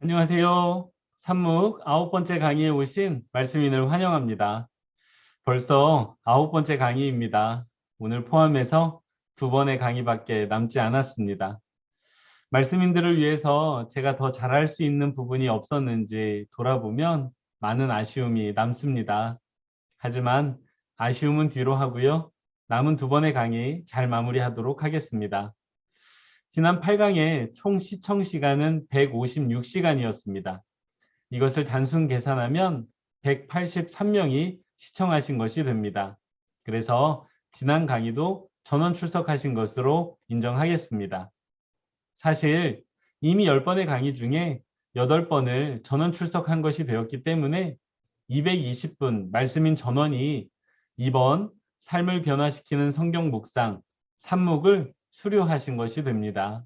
안녕하세요. 산묵 9번째 강의에 오신 말씀인을 환영합니다. 벌써 9번째 강의입니다. 오늘 포함해서 2번의 강의밖에 남지 않았습니다. 말씀인들을 위해서 제가 더 잘할 수 있는 부분이 없었는지 돌아보면 많은 아쉬움이 남습니다. 하지만 아쉬움은 뒤로 하고요. 남은 2번의 강의 잘 마무리하도록 하겠습니다. 지난 8강의 총 시청 시간은 156시간이었습니다. 이것을 단순 계산하면 183명이 시청하신 것이 됩니다. 그래서 지난 강의도 전원 출석하신 것으로 인정하겠습니다. 사실 이미 10번의 강의 중에 8번을 전원 출석한 것이 되었기 때문에 220분 말씀인 전원이 이번 삶을 변화시키는 성경 묵상, 산묵을 수료하신 것이 됩니다.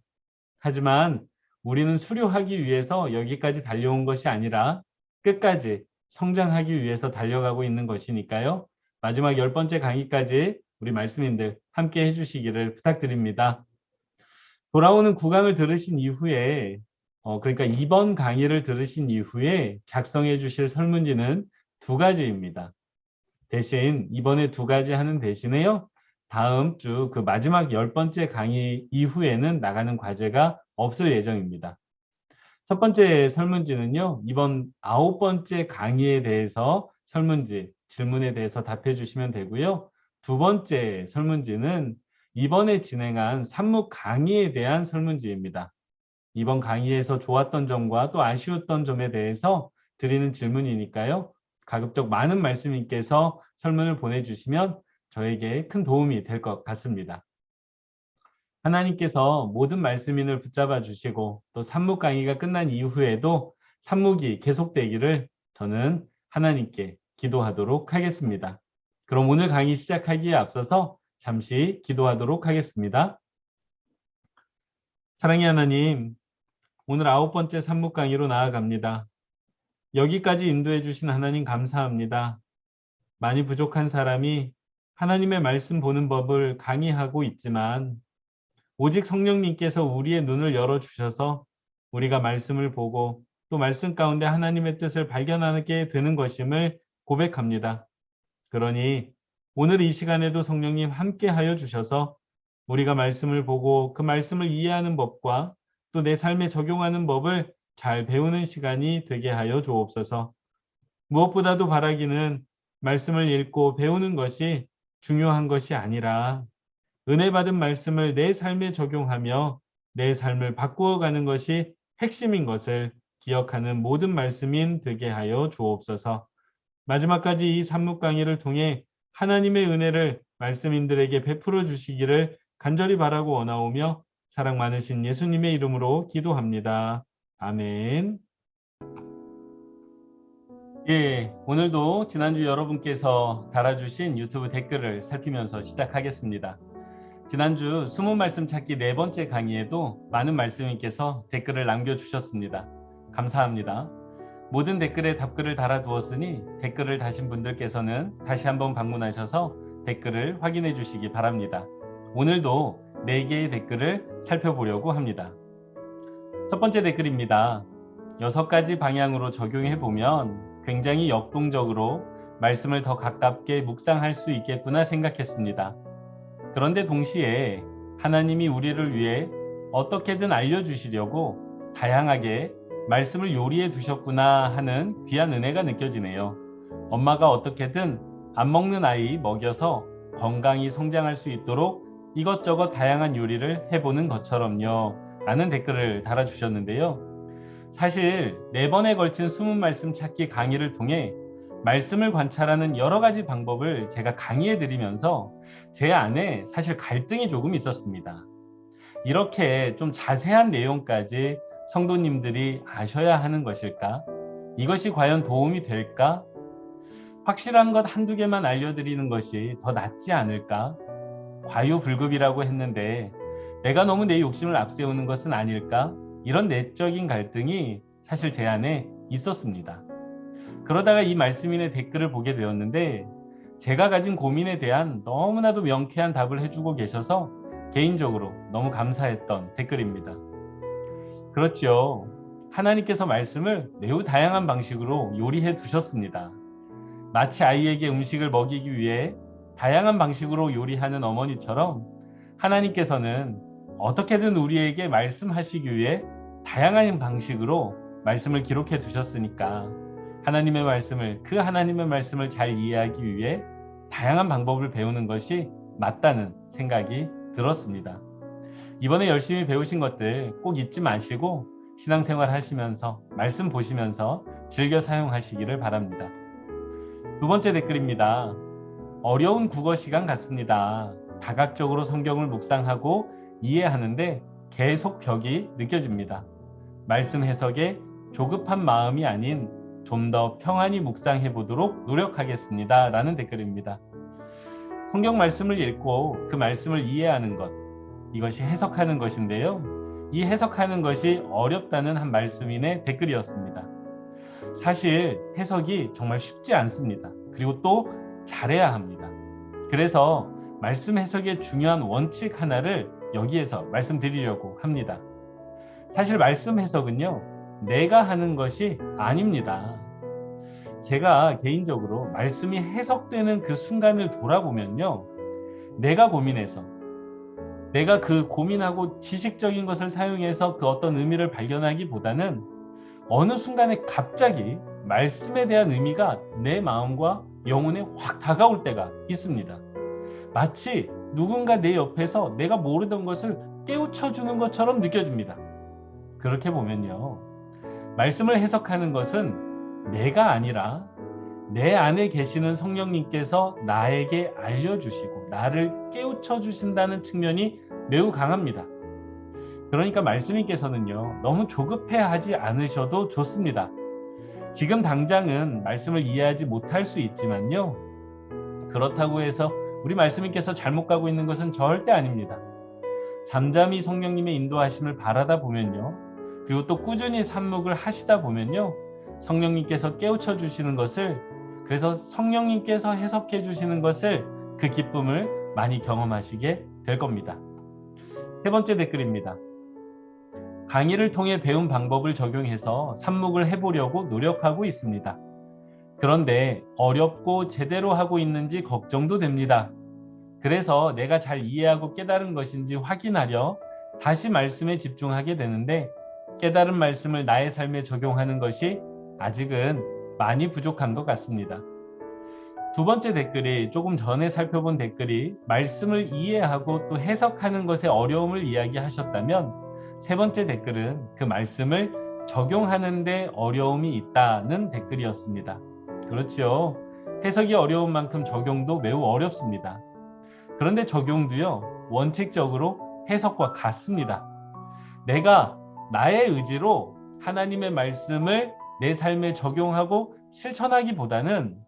하지만 우리는 수료하기 위해서 여기까지 달려온 것이 아니라 끝까지 성장하기 위해서 달려가고 있는 것이니까요. 마지막 10번째 강의까지 우리 말씀인들 함께 해주시기를 부탁드립니다. 돌아오는 9강을 들으신 이후에 그러니까 이번 강의를 들으신 이후에 작성해 주실 설문지는 2가지입니다. 대신 이번에 2가지 하는 대신에요. 다음 주 그 마지막 10번째 강의 이후에는 나가는 과제가 없을 예정입니다. 첫 번째 설문지는요. 이번 9번째 강의에 대해서 설문지, 질문에 대해서 답해 주시면 되고요. 2번째 설문지는 이번에 진행한 산묵 강의에 대한 설문지입니다. 이번 강의에서 좋았던 점과 또 아쉬웠던 점에 대해서 드리는 질문이니까요. 가급적 많은 말씀인께서 설문을 보내주시면 저에게 큰 도움이 될 것 같습니다. 하나님께서 모든 말씀인을 붙잡아 주시고 또 산묵 강의가 끝난 이후에도 산묵이 계속되기를 저는 하나님께 기도하도록 하겠습니다. 그럼 오늘 강의 시작하기에 앞서서 잠시 기도하도록 하겠습니다. 사랑의 하나님, 오늘 9번째 산묵 강의로 나아갑니다. 여기까지 인도해 주신 하나님 감사합니다. 많이 부족한 사람이 하나님의 말씀 보는 법을 강의하고 있지만 오직 성령님께서 우리의 눈을 열어주셔서 우리가 말씀을 보고 또 말씀 가운데 하나님의 뜻을 발견하게 되는 것임을 고백합니다. 그러니 오늘 이 시간에도 성령님 함께하여 주셔서 우리가 말씀을 보고 그 말씀을 이해하는 법과 또 내 삶에 적용하는 법을 잘 배우는 시간이 되게 하여 주옵소서. 무엇보다도 바라기는 말씀을 읽고 배우는 것이 중요한 것이 아니라 은혜 받은 말씀을 내 삶에 적용하며 내 삶을 바꾸어가는 것이 핵심인 것을 기억하는 모든 말씀인 되게 하여 주옵소서. 마지막까지 이 산묵 강의를 통해 하나님의 은혜를 말씀인들에게 베풀어 주시기를 간절히 바라고 원하오며 사랑 많으신 예수님의 이름으로 기도합니다. 아멘. 예, 오늘도 지난주 여러분께서 달아주신 유튜브 댓글을 살피면서 시작하겠습니다. 지난주 숨은 말씀 찾기 4번째 강의에도 많은 말씀인께서 댓글을 남겨주셨습니다. 감사합니다. 모든 댓글에 답글을 달아두었으니 댓글을 다신 분들께서는 다시 한번 방문하셔서 댓글을 확인해 주시기 바랍니다. 오늘도 4개의 댓글을 살펴보려고 합니다. 첫 번째 댓글입니다. 6가지 방향으로 적용해 보면 굉장히 역동적으로 말씀을 더 가깝게 묵상할 수 있겠구나 생각했습니다. 그런데 동시에 하나님이 우리를 위해 어떻게든 알려주시려고 다양하게 말씀을 요리해 두셨구나 하는 귀한 은혜가 느껴지네요. 엄마가 어떻게든 안 먹는 아이 먹여서 건강히 성장할 수 있도록 이것저것 다양한 요리를 해보는 것처럼요. 라는 댓글을 달아주셨는데요. 사실 4번에 걸친 숨은 말씀 찾기 강의를 통해 말씀을 관찰하는 여러 가지 방법을 제가 강의해 드리면서 제 안에 사실 갈등이 조금 있었습니다. 이렇게 좀 자세한 내용까지 성도님들이 아셔야 하는 것일까? 이것이 과연 도움이 될까? 확실한 것 한두 개만 알려드리는 것이 더 낫지 않을까? 과유불급이라고 했는데 내가 너무 내 욕심을 앞세우는 것은 아닐까? 이런 내적인 갈등이 사실 제 안에 있었습니다. 그러다가 이 말씀인의 댓글을 보게 되었는데 제가 가진 고민에 대한 너무나도 명쾌한 답을 해주고 계셔서 개인적으로 너무 감사했던 댓글입니다. 그렇지요. 하나님께서 말씀을 매우 다양한 방식으로 요리해 두셨습니다. 마치 아이에게 음식을 먹이기 위해 다양한 방식으로 요리하는 어머니처럼 하나님께서는 어떻게든 우리에게 말씀하시기 위해 다양한 방식으로 말씀을 기록해 두셨으니까 그 하나님의 말씀을 잘 이해하기 위해 다양한 방법을 배우는 것이 맞다는 생각이 들었습니다. 이번에 열심히 배우신 것들 꼭 잊지 마시고 신앙생활 하시면서 말씀 보시면서 즐겨 사용하시기를 바랍니다. 두 번째 댓글입니다. 어려운 국어 시간 같습니다. 다각적으로 성경을 묵상하고 이해하는데 계속 벽이 느껴집니다. 말씀 해석에 조급한 마음이 아닌 좀 더 평안히 묵상해 보도록 노력하겠습니다. 라는 댓글입니다. 성경 말씀을 읽고 그 말씀을 이해하는 것, 이것이 해석하는 것인데요. 이 해석하는 것이 어렵다는 한 말씀인의 댓글이었습니다. 사실 해석이 정말 쉽지 않습니다. 그리고 또 잘해야 합니다. 그래서 말씀 해석의 중요한 원칙 하나를 여기에서 말씀드리려고 합니다. 사실 말씀 해석은요, 내가 하는 것이 아닙니다. 제가 개인적으로 말씀이 해석되는 그 순간을 돌아보면요, 내가 고민해서 내가 그 고민하고 지식적인 것을 사용해서 그 어떤 의미를 발견하기보다는 어느 순간에 갑자기 말씀에 대한 의미가 내 마음과 영혼에 확 다가올 때가 있습니다. 마치 누군가 내 옆에서 내가 모르던 것을 깨우쳐 주는 것처럼 느껴집니다. 그렇게 보면요, 말씀을 해석하는 것은 내가 아니라 내 안에 계시는 성령님께서 나에게 알려주시고 나를 깨우쳐 주신다는 측면이 매우 강합니다. 그러니까 말씀님께서는요, 너무 조급해하지 않으셔도 좋습니다. 지금 당장은 말씀을 이해하지 못할 수 있지만요, 그렇다고 해서 우리 말씀님께서 잘못 가고 있는 것은 절대 아닙니다. 잠잠히 성령님의 인도하심을 바라다 보면요, 그리고 또 꾸준히 산묵을 하시다 보면요, 성령님께서 깨우쳐 주시는 것을, 그래서 성령님께서 해석해 주시는 것을, 그 기쁨을 많이 경험하시게 될 겁니다. 세 번째 댓글입니다. 강의를 통해 배운 방법을 적용해서 산묵을 해보려고 노력하고 있습니다. 그런데 어렵고 제대로 하고 있는지 걱정도 됩니다. 그래서 내가 잘 이해하고 깨달은 것인지 확인하려 다시 말씀에 집중하게 되는데 깨달은 말씀을 나의 삶에 적용하는 것이 아직은 많이 부족한 것 같습니다. 두 번째 댓글이, 조금 전에 살펴본 댓글이 말씀을 이해하고 또 해석하는 것의 어려움을 이야기하셨다면, 세 번째 댓글은 그 말씀을 적용하는 데 어려움이 있다는 댓글이었습니다. 그렇죠. 해석이 어려운 만큼 적용도 매우 어렵습니다. 그런데 적용도요, 원칙적으로 해석과 같습니다. 내가 나의 의지로 하나님의 말씀을 내 삶에 적용하고 실천하기보다는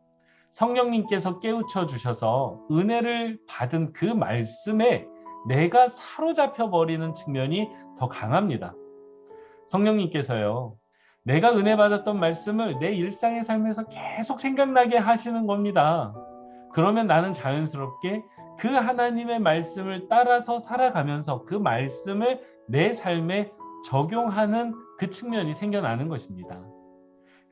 성령님께서 깨우쳐 주셔서 은혜를 받은 그 말씀에 내가 사로잡혀 버리는 측면이 더 강합니다. 성령님께서요, 내가 은혜 받았던 말씀을 내 일상의 삶에서 계속 생각나게 하시는 겁니다. 그러면 나는 자연스럽게 그 하나님의 말씀을 따라서 살아가면서 그 말씀을 내 삶에 적용하는 그 측면이 생겨나는 것입니다.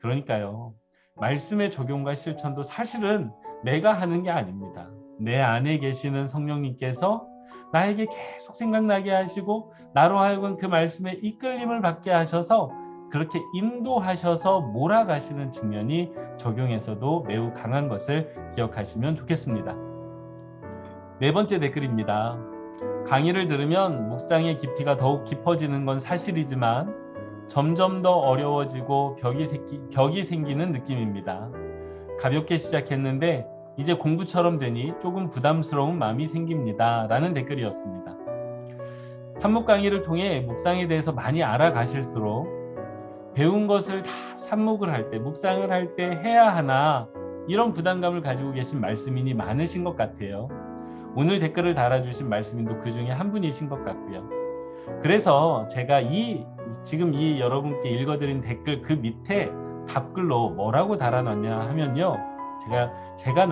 그러니까요, 말씀의 적용과 실천도 사실은 내가 하는 게 아닙니다. 내 안에 계시는 성령님께서 나에게 계속 생각나게 하시고 나로 하여금 그 말씀에 이끌림을 받게 하셔서 그렇게 인도하셔서 몰아가시는 측면이 적용에서도 매우 강한 것을 기억하시면 좋겠습니다. 네 번째 댓글입니다. 강의를 들으면 묵상의 깊이가 더욱 깊어지는 건 사실이지만 점점 더 어려워지고 벽이 생기는 느낌입니다. 가볍게 시작했는데 이제 공부처럼 되니 조금 부담스러운 마음이 생깁니다. 라는 댓글이었습니다. 산묵 강의를 통해 묵상에 대해서 많이 알아가실수록 배운 것을 다 산묵을 할 때, 묵상을 할 때 해야 하나, 이런 부담감을 가지고 계신 말씀인이 많으신 것 같아요. 오늘 댓글을 달아주신 말씀인도 그 중에 한 분이신 것 같고요. 그래서 제가 지금 여러분께 읽어드린 댓글 그 밑에 답글로 뭐라고 달아놨냐 하면요, 제가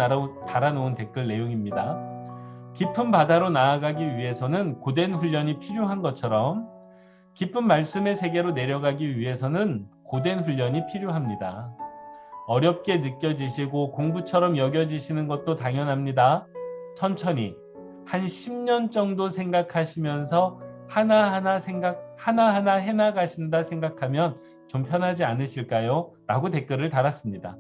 달아놓은 댓글 내용입니다. 깊은 바다로 나아가기 위해서는 고된 훈련이 필요한 것처럼 깊은 말씀의 세계로 내려가기 위해서는 고된 훈련이 필요합니다. 어렵게 느껴지시고 공부처럼 여겨지시는 것도 당연합니다. 천천히 한 10년 정도 생각하시면서 하나하나 해나가신다 생각하면 좀 편하지 않으실까요? 라고 댓글을 달았습니다.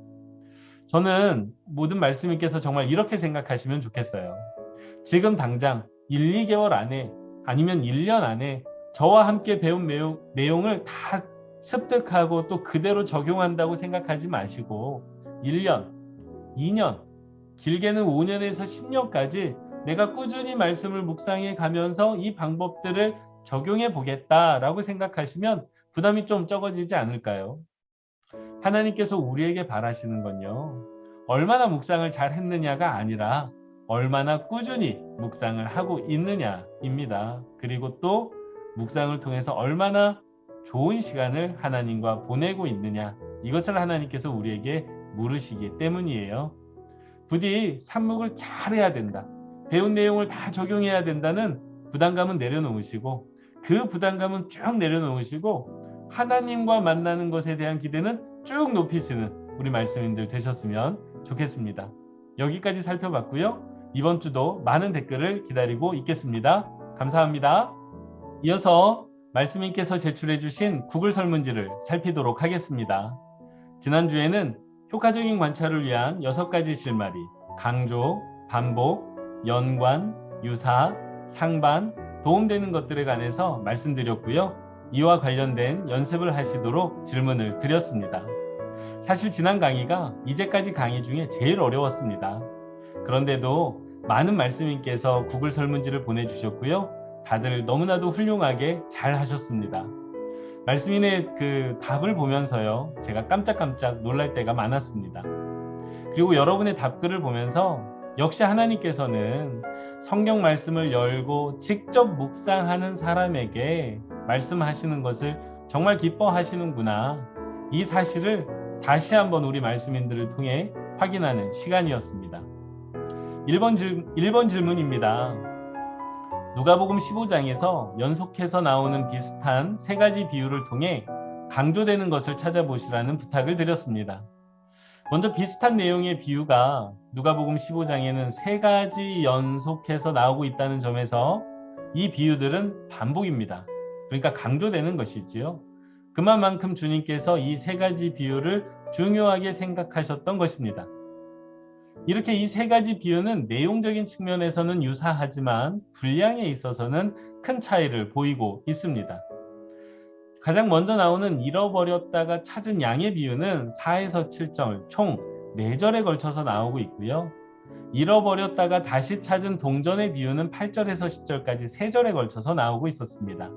저는 모든 말씀님께서 정말 이렇게 생각하시면 좋겠어요. 지금 당장 1, 2개월 안에 아니면 1년 안에 저와 함께 배운 내용을 다 습득하고 또 그대로 적용한다고 생각하지 마시고 1년, 2년, 길게는 5년에서 10년까지 내가 꾸준히 말씀을 묵상해 가면서 이 방법들을 적용해 보겠다라고 생각하시면 부담이 좀 적어지지 않을까요? 하나님께서 우리에게 바라시는 건요. 얼마나 묵상을 잘 했느냐가 아니라 얼마나 꾸준히 묵상을 하고 있느냐입니다. 그리고 또 묵상을 통해서 얼마나 좋은 시간을 하나님과 보내고 있느냐, 이것을 하나님께서 우리에게 물으시기 때문이에요. 부디 산목을 잘해야 된다, 배운 내용을 다 적용해야 된다는 부담감은 내려놓으시고 그 부담감은 쭉 내려놓으시고 하나님과 만나는 것에 대한 기대는 쭉 높이시는 우리 말씀인들 되셨으면 좋겠습니다. 여기까지 살펴봤고요. 이번 주도 많은 댓글을 기다리고 있겠습니다. 감사합니다. 이어서 말씀인께서 제출해 주신 구글 설문지를 살피도록 하겠습니다. 지난주에는 효과적인 관찰을 위한 6가지 실마리, 강조, 반복, 연관, 유사, 상반, 도움되는 것들에 관해서 말씀드렸고요. 이와 관련된 연습을 하시도록 질문을 드렸습니다. 사실 지난 강의가 이제까지 강의 중에 제일 어려웠습니다. 그런데도 많은 말씀인께서 구글 설문지를 보내주셨고요. 다들 너무나도 훌륭하게 잘 하셨습니다. 말씀인의 그 답을 보면서요, 제가 깜짝깜짝 놀랄 때가 많았습니다. 그리고 여러분의 답글을 보면서 역시 하나님께서는 성경 말씀을 열고 직접 묵상하는 사람에게 말씀하시는 것을 정말 기뻐하시는구나, 이 사실을 다시 한번 우리 말씀인들을 통해 확인하는 시간이었습니다. 1번 질문입니다. 누가복음 15장에서 연속해서 나오는 비슷한 3가지 비유를 통해 강조되는 것을 찾아보시라는 부탁을 드렸습니다. 먼저 비슷한 내용의 비유가 누가복음 15장에는 3가지 연속해서 나오고 있다는 점에서 이 비유들은 반복입니다. 그러니까 강조되는 것이지요. 그만큼 주님께서 이 3가지 비유를 중요하게 생각하셨던 것입니다. 이렇게 이 3가지 비유는 내용적인 측면에서는 유사하지만 분량에 있어서는 큰 차이를 보이고 있습니다. 가장 먼저 나오는 잃어버렸다가 찾은 양의 비유는 4에서 7절, 총 4절에 걸쳐서 나오고 있고요. 잃어버렸다가 다시 찾은 동전의 비유는 8절에서 10절까지 3절에 걸쳐서 나오고 있었습니다.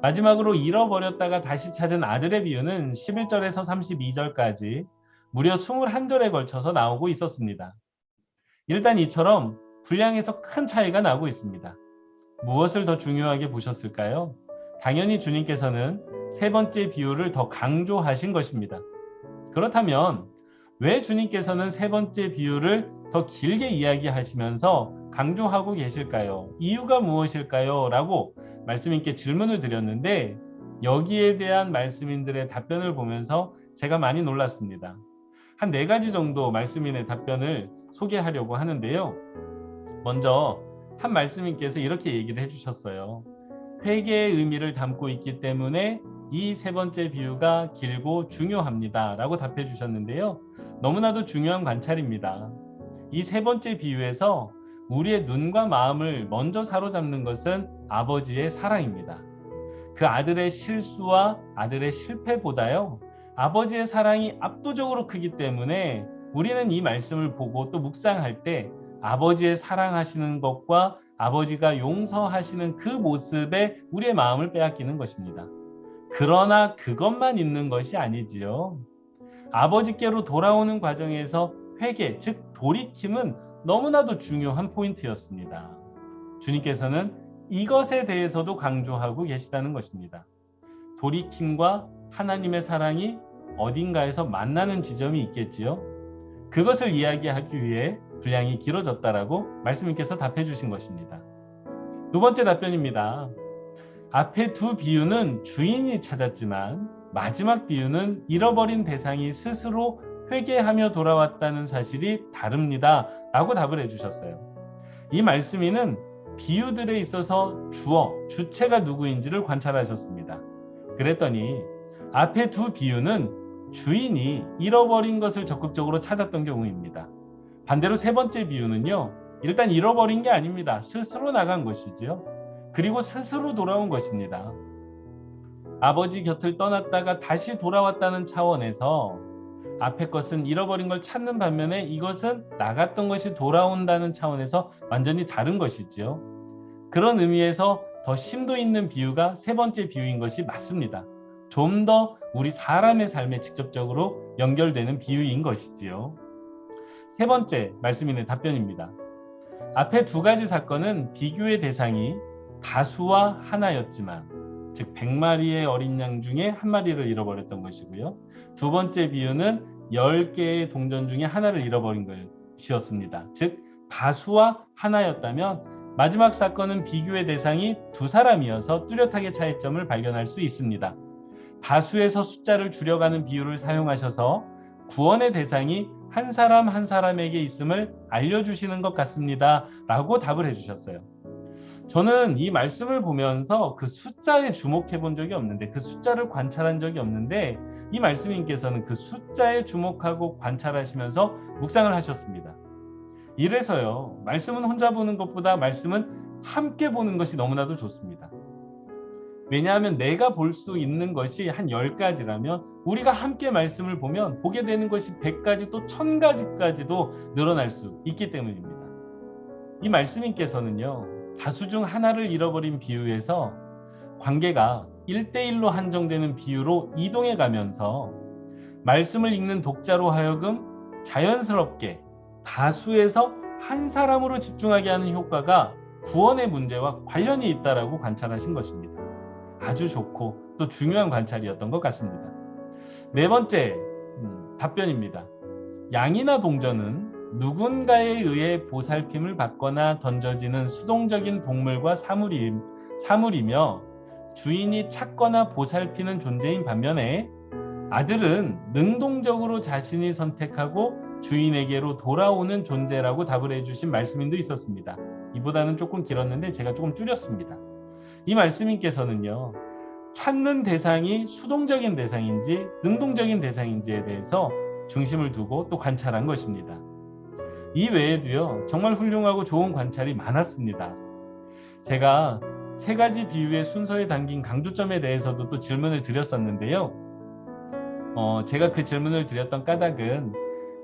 마지막으로 잃어버렸다가 다시 찾은 아들의 비유는 11절에서 32절까지 무려 21절에 걸쳐서 나오고 있었습니다. 일단 이처럼 분량에서 큰 차이가 나고 있습니다. 무엇을 더 중요하게 보셨을까요? 당연히 주님께서는 3번째 비유를 더 강조하신 것입니다. 그렇다면 왜 주님께서는 3번째 비유를 더 길게 이야기하시면서 강조하고 계실까요? 이유가 무엇일까요? 라고 말씀인께 질문을 드렸는데 여기에 대한 말씀인들의 답변을 보면서 제가 많이 놀랐습니다. 한 4가지 정도 말씀인의 답변을 소개하려고 하는데요. 먼저 한 말씀인께서 이렇게 얘기를 해주셨어요. 회개의 의미를 담고 있기 때문에 이 3번째 비유가 길고 중요합니다 라고 답해 주셨는데요. 너무나도 중요한 관찰입니다. 이 3번째 비유에서 우리의 눈과 마음을 먼저 사로잡는 것은 아버지의 사랑입니다. 그 아들의 실수와 아들의 실패보다요, 아버지의 사랑이 압도적으로 크기 때문에 우리는 이 말씀을 보고 또 묵상할 때 아버지의 사랑하시는 것과 아버지가 용서하시는 그 모습에 우리의 마음을 빼앗기는 것입니다. 그러나 그것만 있는 것이 아니지요. 아버지께로 돌아오는 과정에서 회개, 즉 돌이킴은 너무나도 중요한 포인트였습니다. 주님께서는 이것에 대해서도 강조하고 계시다는 것입니다. 돌이킴과 하나님의 사랑이 어딘가에서 만나는 지점이 있겠지요. 그것을 이야기하기 위해 분량이 길어졌다라고 말씀님께서 답해 주신 것입니다. 2번째 답변입니다. 앞에 두 비유는 주인이 찾았지만 마지막 비유는 잃어버린 대상이 스스로 회개하며 돌아왔다는 사실이 다릅니다. 라고 답을 해주셨어요. 이 말씀인은 비유들에 있어서 주체가 누구인지를 관찰하셨습니다. 그랬더니 앞에 두 비유는 주인이 잃어버린 것을 적극적으로 찾았던 경우입니다. 반대로 세 번째 비유는요, 일단 잃어버린 게 아닙니다. 스스로 나간 것이지요. 그리고 스스로 돌아온 것입니다. 아버지 곁을 떠났다가 다시 돌아왔다는 차원에서 앞에 것은 잃어버린 걸 찾는 반면에 이것은 나갔던 것이 돌아온다는 차원에서 완전히 다른 것이지요. 그런 의미에서 더 심도 있는 비유가 세 번째 비유인 것이 맞습니다. 좀 더 우리 사람의 삶에 직접적으로 연결되는 비유인 것이지요. 세 번째 말씀인의 답변입니다. 앞에 두 가지 사건은 비교의 대상이 다수와 하나였지만, 즉 100마리의 어린 양 중에 한 마리를 잃어버렸던 것이고요. 두 번째 비유는 10개의 동전 중에 하나를 잃어버린 것이었습니다. 즉 다수와 하나였다면 마지막 사건은 비교의 대상이 두 사람이어서 뚜렷하게 차이점을 발견할 수 있습니다. 다수에서 숫자를 줄여가는 비유를 사용하셔서 구원의 대상이 한 사람 한 사람에게 있음을 알려주시는 것 같습니다. 라고 답을 해주셨어요. 저는 이 말씀을 보면서 그 숫자에 주목해 본 적이 없는데, 그 숫자를 관찰한 적이 없는데, 이 말씀인께서는 그 숫자에 주목하고 관찰하시면서 묵상을 하셨습니다. 이래서요, 말씀은 혼자 보는 것보다 말씀은 함께 보는 것이 너무나도 좋습니다. 왜냐하면 내가 볼 수 있는 것이 한 10가지라면 우리가 함께 말씀을 보면 보게 되는 것이 100가지 또 1000가지까지도 늘어날 수 있기 때문입니다. 이 말씀인께서는요, 다수 중 하나를 잃어버린 비유에서 관계가 1대1로 한정되는 비유로 이동해 가면서 말씀을 읽는 독자로 하여금 자연스럽게 다수에서 한 사람으로 집중하게 하는 효과가 구원의 문제와 관련이 있다라고 관찰하신 것입니다. 아주 좋고 또 중요한 관찰이었던 것 같습니다. 네 번째 답변입니다. 양이나 동전은 누군가에 의해 보살핌을 받거나 던져지는 수동적인 동물과 사물이며 주인이 찾거나 보살피는 존재인 반면에 아들은 능동적으로 자신이 선택하고 주인에게로 돌아오는 존재라고 답을 해주신 말씀인도 있었습니다. 이보다는 조금 길었는데 제가 조금 줄였습니다. 이 말씀인께서는요, 찾는 대상이 수동적인 대상인지 능동적인 대상인지에 대해서 중심을 두고 또 관찰한 것입니다. 이 외에도요, 정말 훌륭하고 좋은 관찰이 많았습니다. 제가 세 가지 비유의 순서에 담긴 강조점에 대해서도 또 질문을 드렸었는데요. 제가 그 질문을 드렸던 까닭은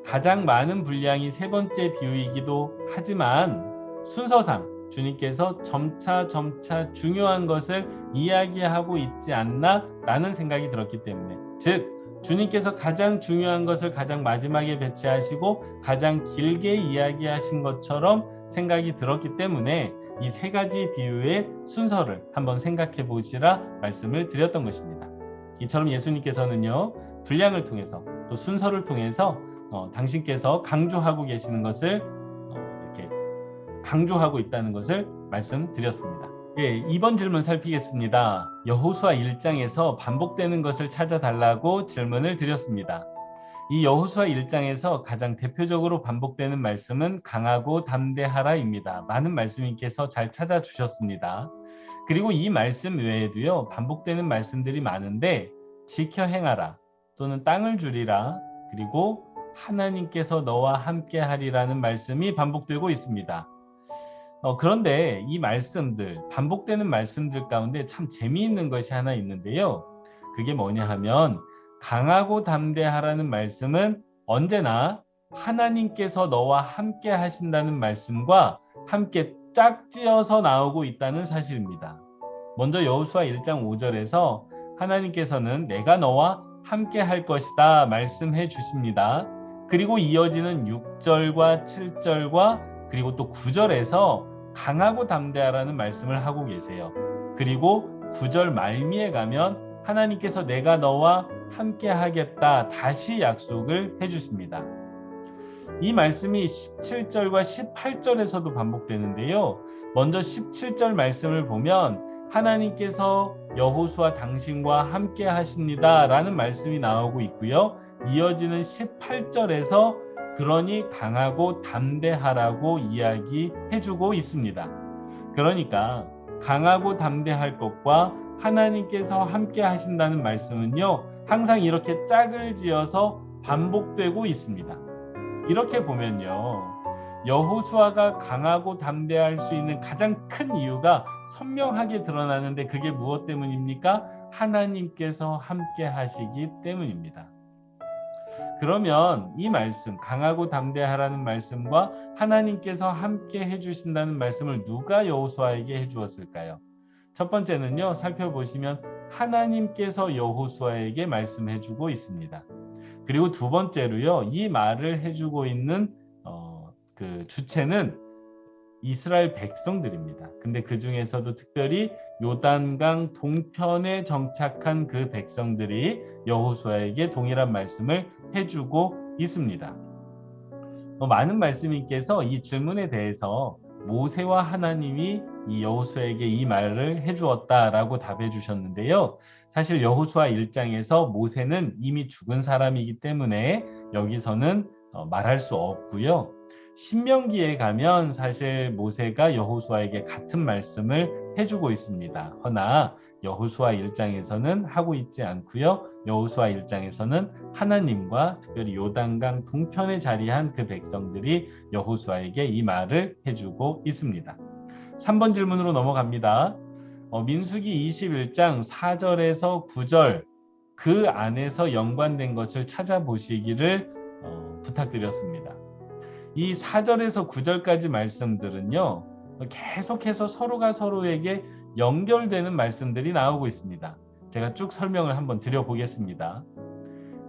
가장 많은 분량이 세 번째 비유이기도 하지만 순서상 주님께서 점차 중요한 것을 이야기하고 있지 않나 라는 생각이 들었기 때문에, 즉 주님께서 가장 중요한 것을 가장 마지막에 배치하시고 가장 길게 이야기하신 것처럼 생각이 들었기 때문에 이 세 가지 비유의 순서를 한번 생각해 보시라 말씀을 드렸던 것입니다. 이처럼 예수님께서는요, 분량을 통해서 또 순서를 통해서 당신께서 강조하고 계시는 것을 이렇게 강조하고 있다는 것을 말씀드렸습니다. 예, 2번 질문 살피겠습니다. 여호수아 1장에서 반복되는 것을 찾아달라고 질문을 드렸습니다. 이 여호수아 1장에서 가장 대표적으로 반복되는 말씀은 강하고 담대하라입니다. 많은 말씀인께서 잘 찾아주셨습니다. 그리고 이 말씀 외에도요, 반복되는 말씀들이 많은데 지켜 행하라, 또는 땅을 주리라, 그리고 하나님께서 너와 함께 하리라는 말씀이 반복되고 있습니다. 그런데 이 말씀들, 반복되는 말씀들 가운데 참 재미있는 것이 하나 있는데요. 그게 뭐냐 하면 강하고 담대하라는 말씀은 언제나 하나님께서 너와 함께 하신다는 말씀과 함께 짝지어서 나오고 있다는 사실입니다. 먼저 여호수아 1장 5절에서 하나님께서는 내가 너와 함께 할 것이다 말씀해 주십니다. 그리고 이어지는 6절과 7절과 그리고 또 9절에서 강하고 담대하라는 말씀을 하고 계세요. 그리고 9절 말미에 가면 하나님께서 내가 너와 함께 하겠다 다시 약속을 해주십니다. 이 말씀이 17절과 18절에서도 반복되는데요. 먼저 17절 말씀을 보면 하나님께서 여호수아 당신과 함께 하십니다 라는 말씀이 나오고 있고요. 이어지는 18절에서 그러니 강하고 담대하라고 이야기해주고 있습니다. 그러니까 강하고 담대할 것과 하나님께서 함께 하신다는 말씀은요, 항상 이렇게 짝을 지어서 반복되고 있습니다. 이렇게 보면요, 여호수아가 강하고 담대할 수 있는 가장 큰 이유가 선명하게 드러나는데 그게 무엇 때문입니까? 하나님께서 함께 하시기 때문입니다. 그러면 이 말씀, 강하고 담대하라는 말씀과 하나님께서 함께 해주신다는 말씀을 누가 여호수아에게 해주었을까요? 첫 번째는요, 살펴보시면 하나님께서 여호수아에게 말씀해주고 있습니다. 그리고 두 번째로요, 이 말을 해주고 있는 그 주체는 이스라엘 백성들입니다. 근데 그 중에서도 특별히 요단강 동편에 정착한 그 백성들이 여호수아에게 동일한 말씀을 해주고 있습니다. 많은 말씀인께서 이 질문에 대해서 모세와 하나님이 이 여호수아에게 이 말을 해주었다라고 답해 주셨는데요. 사실 여호수아 1장에서 모세는 이미 죽은 사람이기 때문에 여기서는 말할 수 없고요. 신명기에 가면 사실 모세가 여호수아에게 같은 말씀을 해주고 있습니다. 허나 여호수아 1장에서는 하고 있지 않고요. 여호수아 1장에서는 하나님과 특별히 요단강 동편에 자리한 그 백성들이 여호수아에게 이 말을 해주고 있습니다. 3번 질문으로 넘어갑니다. 민수기 21장 4절에서 9절 그 안에서 연관된 것을 찾아보시기를 부탁드렸습니다. 이 4절에서 9절까지 말씀들은요, 계속해서 서로가 서로에게 연결되는 말씀들이 나오고 있습니다. 제가 쭉 설명을 한번 드려보겠습니다.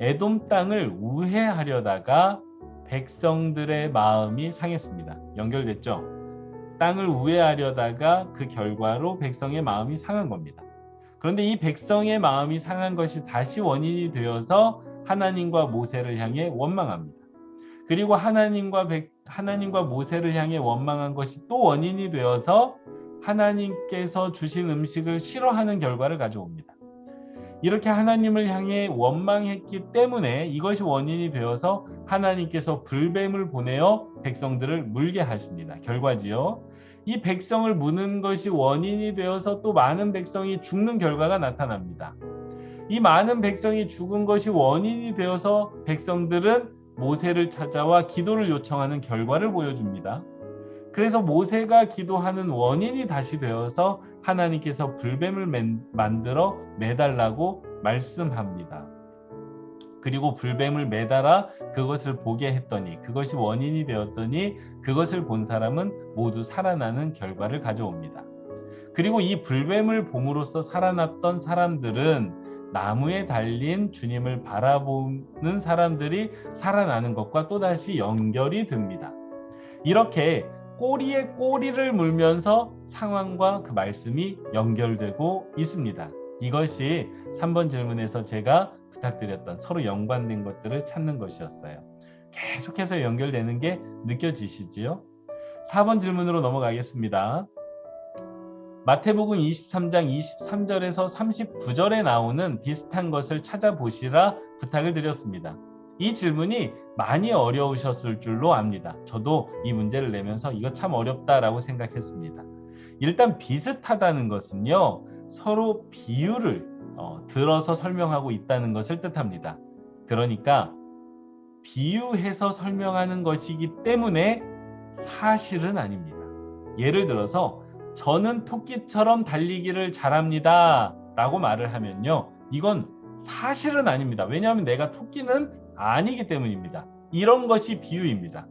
에돔 땅을 우회하려다가 백성들의 마음이 상했습니다. 연결됐죠? 땅을 우회하려다가 그 결과로 백성의 마음이 상한 겁니다. 그런데 이 백성의 마음이 상한 것이 다시 원인이 되어서 하나님과 모세를 향해 원망합니다. 그리고 하나님과 모세를 향해 원망한 것이 또 원인이 되어서 하나님께서 주신 음식을 싫어하는 결과를 가져옵니다. 이렇게 하나님을 향해 원망했기 때문에 이것이 원인이 되어서 하나님께서 불뱀을 보내어 백성들을 물게 하십니다. 결과지요. 이 백성을 무는 것이 원인이 되어서 또 많은 백성이 죽는 결과가 나타납니다. 이 많은 백성이 죽은 것이 원인이 되어서 백성들은 모세를 찾아와 기도를 요청하는 결과를 보여줍니다. 그래서 모세가 기도하는 원인이 다시 되어서 하나님께서 불뱀을 만들어 매달라고 말씀합니다. 그리고 불뱀을 매달아 그것을 보게 했더니 그것이 원인이 되었더니 그것을 본 사람은 모두 살아나는 결과를 가져옵니다. 그리고 이 불뱀을 봄으로써 살아났던 사람들은 나무에 달린 주님을 바라보는 사람들이 살아나는 것과 또다시 연결이 됩니다. 이렇게 꼬리에 꼬리를 물면서 상황과 그 말씀이 연결되고 있습니다. 이것이 3번 질문에서 제가 부탁드렸던 서로 연관된 것들을 찾는 것이었어요. 계속해서 연결되는 게 느껴지시지요? 4번 질문으로 넘어가겠습니다. 마태복음 23장 23절에서 39절에 나오는 비슷한 것을 찾아보시라 부탁을 드렸습니다. 이 질문이 많이 어려우셨을 줄로 압니다. 저도 이 문제를 내면서 이거 참 어렵다라고 생각했습니다. 일단 비슷하다는 것은요, 서로 비유를 들어서 설명하고 있다는 것을 뜻합니다. 그러니까 비유해서 설명하는 것이기 때문에 사실은 아닙니다. 예를 들어서 저는 토끼처럼 달리기를 잘합니다 라고 말을 하면요, 이건 사실은 아닙니다. 왜냐하면 내가 토끼는 아니기 때문입니다. 이런 것이 비유입니다.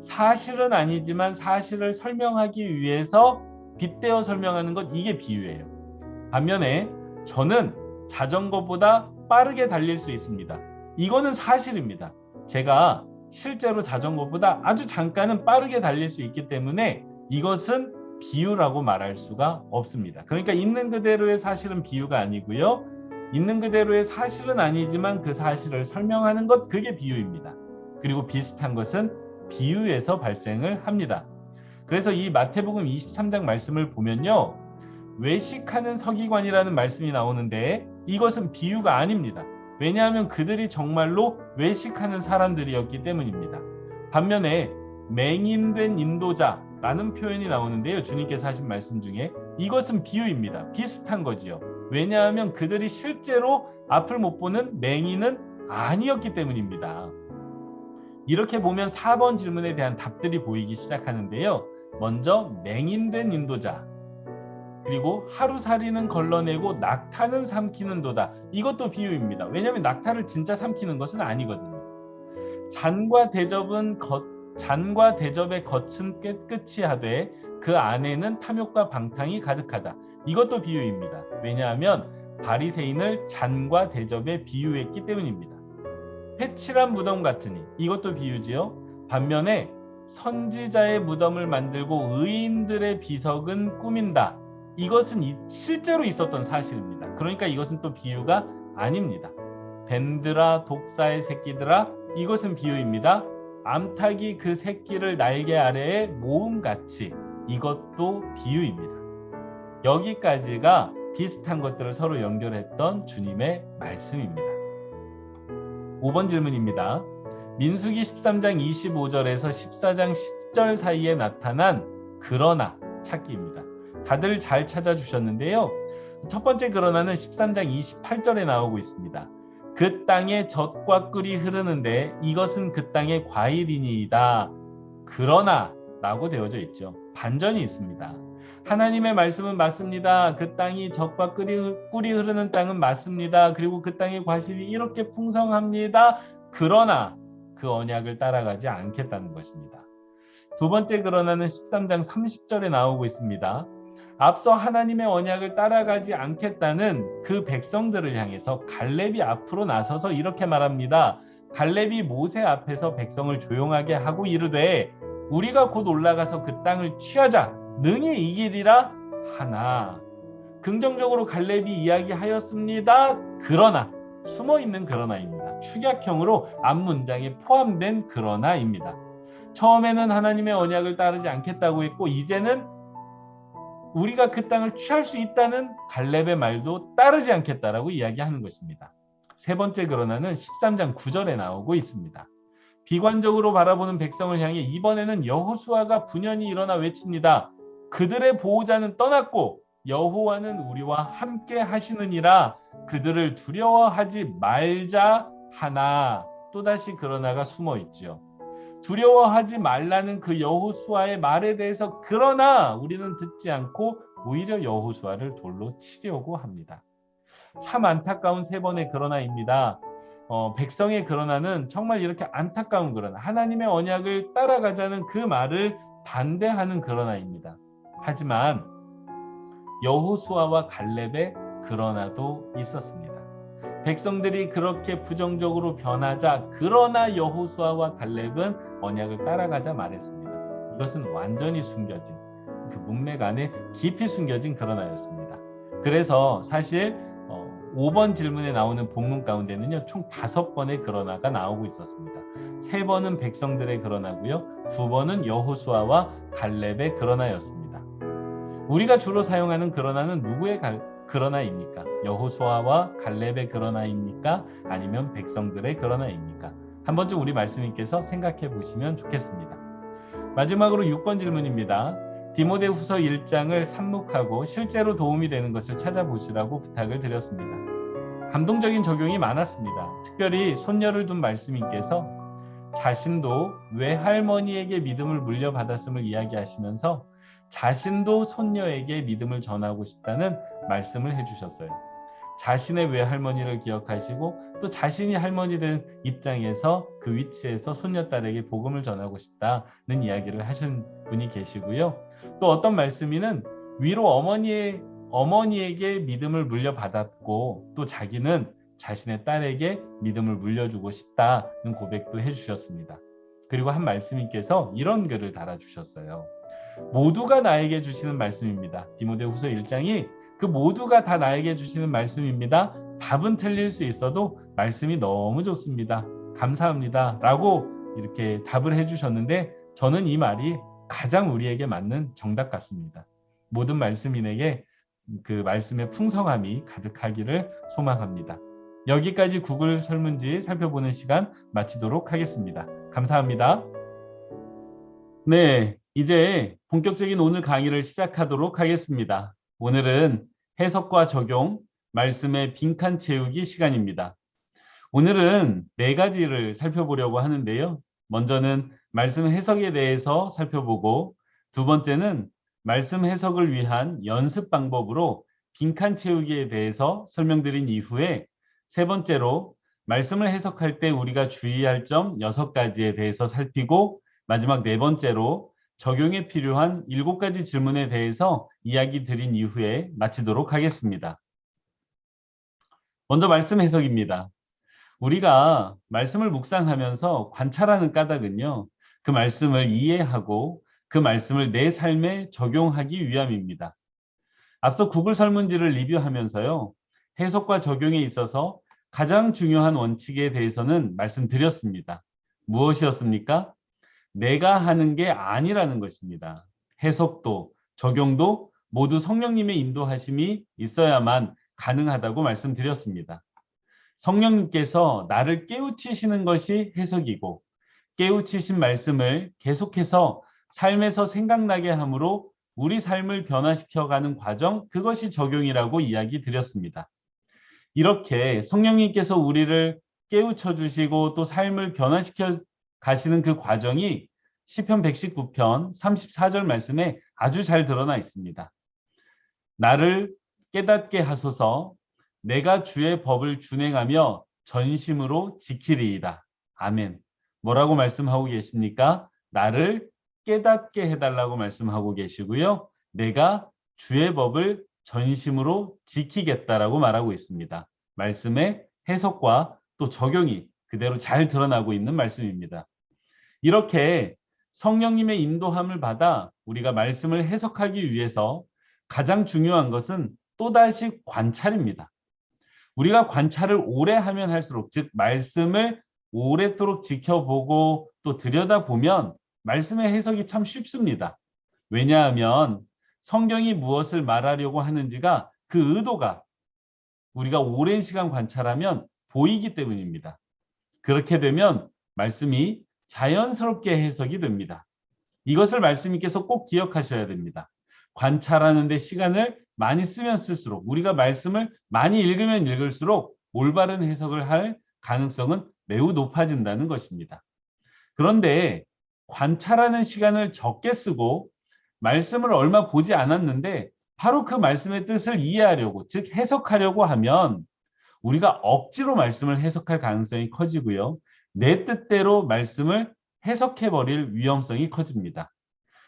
사실은 아니지만 사실을 설명하기 위해서 빗대어 설명하는 것, 이게 비유예요. 반면에 저는 자전거보다 빠르게 달릴 수 있습니다. 이거는 사실입니다. 제가 실제로 자전거보다 아주 잠깐은 빠르게 달릴 수 있기 때문에 이것은 비유라고 말할 수가 없습니다. 그러니까 있는 그대로의 사실은 비유가 아니고요, 있는 그대로의 사실은 아니지만 그 사실을 설명하는 것, 그게 비유입니다. 그리고 비슷한 것은 비유에서 발생을 합니다. 그래서 이 마태복음 23장 말씀을 보면요, 외식하는 서기관이라는 말씀이 나오는데 이것은 비유가 아닙니다. 왜냐하면 그들이 정말로 외식하는 사람들이었기 때문입니다. 반면에 맹인된 인도자라는 표현이 나오는데요. 주님께서 하신 말씀 중에 이것은 비유입니다. 비슷한 거지요. 왜냐하면 그들이 실제로 앞을 못 보는 맹인은 아니었기 때문입니다. 이렇게 보면 4번 질문에 대한 답들이 보이기 시작하는데요. 먼저 맹인된 인도자, 그리고 하루살이는 걸러내고 낙타는 삼키는도다. 이것도 비유입니다. 왜냐하면 낙타를 진짜 삼키는 것은 아니거든요. 잔과 대접의 겉은 깨끗이 하되 그 안에는 탐욕과 방탕이 가득하다. 이것도 비유입니다. 왜냐하면 바리새인을 잔과 대접에 비유했기 때문입니다. 회칠한 무덤 같으니 이것도 비유지요. 반면에 선지자의 무덤을 만들고 의인들의 비석은 꾸민다. 이것은 실제로 있었던 사실입니다. 그러니까 이것은 또 비유가 아닙니다. 뱀들아 독사의 새끼들아 이것은 비유입니다. 암탉이 그 새끼를 날개 아래에 모음같이 이것도 비유입니다. 여기까지가 비슷한 것들을 서로 연결했던 주님의 말씀입니다. 5번 질문입니다. 민수기 13장 25절에서 14장 10절 사이에 나타난 그러나 찾기입니다. 다들 잘 찾아주셨는데요. 첫 번째 그러나는 13장 28절에 나오고 있습니다. 그 땅에 젖과 꿀이 흐르는데 이것은 그 땅의 과일이니이다. 그러나 라고 되어져 있죠. 반전이 있습니다. 하나님의 말씀은 맞습니다. 그 땅이 젖과 꿀이 흐르는 땅은 맞습니다. 그리고 그 땅의 과실이 이렇게 풍성합니다. 그러나 그 언약을 따라가지 않겠다는 것입니다. 두 번째 그러나는 13장 30절에 나오고 있습니다. 앞서 하나님의 언약을 따라가지 않겠다는 그 백성들을 향해서 갈렙이 앞으로 나서서 이렇게 말합니다. 갈렙이 모세 앞에서 백성을 조용하게 하고 이르되 우리가 곧 올라가서 그 땅을 취하자 능히 이기리라 하나. 긍정적으로 갈렙이 이야기하였습니다. 그러나 숨어있는 그러나입니다. 축약형으로 앞문장에 포함된 그러나입니다. 처음에는 하나님의 언약을 따르지 않겠다고 했고 이제는 우리가 그 땅을 취할 수 있다는 갈렙의 말도 따르지 않겠다라고 이야기하는 것입니다. 세 번째 그러나는 13장 9절에 나오고 있습니다. 비관적으로 바라보는 백성을 향해 이번에는 여호수아가 분연히 일어나 외칩니다. 그들의 보호자는 떠났고 여호와는 우리와 함께 하시느니라. 그들을 두려워하지 말자 하나. 또다시 그러나가 숨어 있지요. 두려워하지 말라는 그 여호수아의 말에 대해서 그러나 우리는 듣지 않고 오히려 여호수아를 돌로 치려고 합니다. 참 안타까운 세 번의 그러나입니다. 백성의 그러나는 정말 이렇게 안타까운 그러나 하나님의 언약을 따라가자는 그 말을 반대하는 그러나입니다. 하지만 여호수아와 갈렙의 그러나도 있었습니다. 백성들이 그렇게 부정적으로 변하자 그러나 여호수아와 갈렙은 언약을 따라가자 말했습니다. 이것은 완전히 숨겨진 그 문맥 안에 깊이 숨겨진 그러나였습니다. 그래서 사실 5번 질문에 나오는 본문 가운데는요 총 5번의 그러나가 나오고 있었습니다. 3번은 백성들의 그러나고요 2번은 여호수아와 갈렙의 그러나였습니다. 우리가 주로 사용하는 그러나는 누구의 그러나입니까? 여호수아와 갈렙의 그러나입니까? 아니면 백성들의 그러나입니까? 한 번쯤 우리 말씀님께서 생각해 보시면 좋겠습니다. 마지막으로 6번 질문입니다. 디모데후서 1장을 삽묵하고 실제로 도움이 되는 것을 찾아보시라고 부탁을 드렸습니다. 감동적인 적용이 많았습니다. 특별히 손녀를 둔 말씀님께서 자신도 외할머니에게 믿음을 물려받았음을 이야기하시면서 자신도 손녀에게 믿음을 전하고 싶다는 말씀을 해주셨어요. 자신의 외할머니를 기억하시고 또 자신이 할머니 된 입장에서 그 위치에서 손녀딸에게 복음을 전하고 싶다는 이야기를 하신 분이 계시고요. 또 어떤 말씀이는 위로 어머니에게 믿음을 물려받았고 또 자기는 자신의 딸에게 믿음을 물려주고 싶다는 고백도 해주셨습니다. 그리고 한 말씀님께서 이런 글을 달아주셨어요. 모두가 나에게 주시는 말씀입니다. 디모데후서 1장이 그 모두가 다 나에게 주시는 말씀입니다. 답은 틀릴 수 있어도 말씀이 너무 좋습니다. 감사합니다. 라고 이렇게 답을 해주셨는데 저는 이 말이 가장 우리에게 맞는 정답 같습니다. 모든 말씀인에게 그 말씀의 풍성함이 가득하기를 소망합니다. 여기까지 구글 설문지 살펴보는 시간 마치도록 하겠습니다. 감사합니다. 네, 이제 본격적인 오늘 강의를 시작하도록 하겠습니다. 오늘은 해석과 적용, 말씀의 빈칸 채우기 시간입니다. 오늘은 네 가지를 살펴보려고 하는데요. 먼저는 말씀 해석에 대해서 살펴보고, 두 번째는 말씀 해석을 위한 연습 방법으로 빈칸 채우기에 대해서 설명드린 이후에, 세 번째로 말씀을 해석할 때 우리가 주의할 점 6가지에 대해서 살피고, 마지막 네 번째로 적용에 필요한 7가지 질문에 대해서 이야기 드린 이후에 마치도록 하겠습니다. 먼저 말씀 해석입니다. 우리가 말씀을 묵상하면서 관찰하는 까닭은요, 그 말씀을 이해하고 그 말씀을 내 삶에 적용하기 위함입니다. 앞서 구글 설문지를 리뷰하면서요, 해석과 적용에 있어서 가장 중요한 원칙에 대해서는 말씀드렸습니다. 무엇이었습니까? 내가 하는 게 아니라는 것입니다. 해석도 적용도 모두 성령님의 인도하심이 있어야만 가능하다고 말씀드렸습니다. 성령님께서 나를 깨우치시는 것이 해석이고, 깨우치신 말씀을 계속해서 삶에서 생각나게 함으로 우리 삶을 변화시켜가는 과정, 그것이 적용이라고 이야기 드렸습니다. 이렇게 성령님께서 우리를 깨우쳐 주시고 또 삶을 변화시켜 가시는 그 과정이 시편 119편 34절 말씀에 아주 잘 드러나 있습니다. 나를 깨닫게 하소서, 내가 주의 법을 준행하며 전심으로 지키리이다. 아멘. 뭐라고 말씀하고 계십니까? 나를 깨닫게 해달라고 말씀하고 계시고요. 내가 주의 법을 전심으로 지키겠다라고 말하고 있습니다. 말씀의 해석과 또 적용이 그대로 잘 드러나고 있는 말씀입니다. 이렇게 성령님의 인도함을 받아 우리가 말씀을 해석하기 위해서 가장 중요한 것은 또다시 관찰입니다. 우리가 관찰을 오래 하면 할수록, 즉 말씀을 오랫도록 지켜보고 또 들여다보면 말씀의 해석이 참 쉽습니다. 왜냐하면 성경이 무엇을 말하려고 하는지가 그 의도가 우리가 오랜 시간 관찰하면 보이기 때문입니다. 그렇게 되면 말씀이 자연스럽게 해석이 됩니다. 이것을 말씀님께서 꼭 기억하셔야 됩니다. 관찰하는 데 시간을 많이 쓰면 쓸수록, 우리가 말씀을 많이 읽으면 읽을수록 올바른 해석을 할 가능성은 매우 높아진다는 것입니다. 그런데 관찰하는 시간을 적게 쓰고 말씀을 얼마 보지 않았는데 바로 그 말씀의 뜻을 이해하려고, 즉 해석하려고 하면 우리가 억지로 말씀을 해석할 가능성이 커지고요. 내 뜻대로 말씀을 해석해버릴 위험성이 커집니다.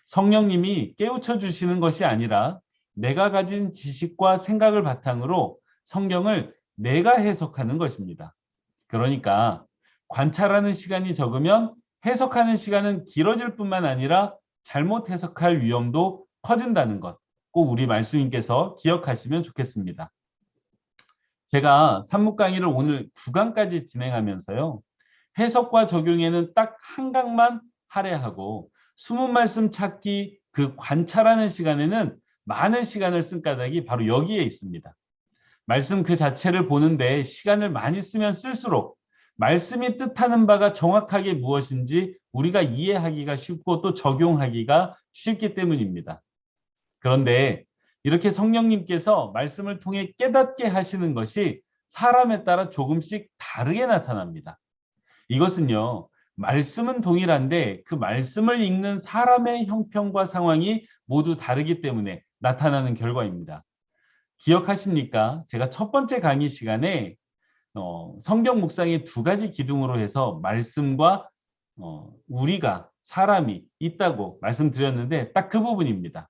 성령님이 깨우쳐 주시는 것이 아니라 내가 가진 지식과 생각을 바탕으로 성경을 내가 해석하는 것입니다. 그러니까 관찰하는 시간이 적으면 해석하는 시간은 길어질 뿐만 아니라 잘못 해석할 위험도 커진다는 것, 꼭 우리 말씀님께서 기억하시면 좋겠습니다. 제가 산목 강의를 오늘 9강까지 진행하면서요, 해석과 적용에는 딱 한 강만 할애하고 숨은 말씀 찾기, 그 관찰하는 시간에는 많은 시간을 쓴 까닭이 바로 여기에 있습니다. 말씀 그 자체를 보는데 시간을 많이 쓰면 쓸수록 말씀이 뜻하는 바가 정확하게 무엇인지 우리가 이해하기가 쉽고 또 적용하기가 쉽기 때문입니다. 그런데 이렇게 성령님께서 말씀을 통해 깨닫게 하시는 것이 사람에 따라 조금씩 다르게 나타납니다. 이것은요, 말씀은 동일한데 그 말씀을 읽는 사람의 형편과 상황이 모두 다르기 때문에 나타나는 결과입니다. 기억하십니까? 제가 첫 번째 강의 시간에 성경 묵상의 2가지 기둥으로 해서 말씀과 우리가, 사람이 있다고 말씀드렸는데 딱 그 부분입니다.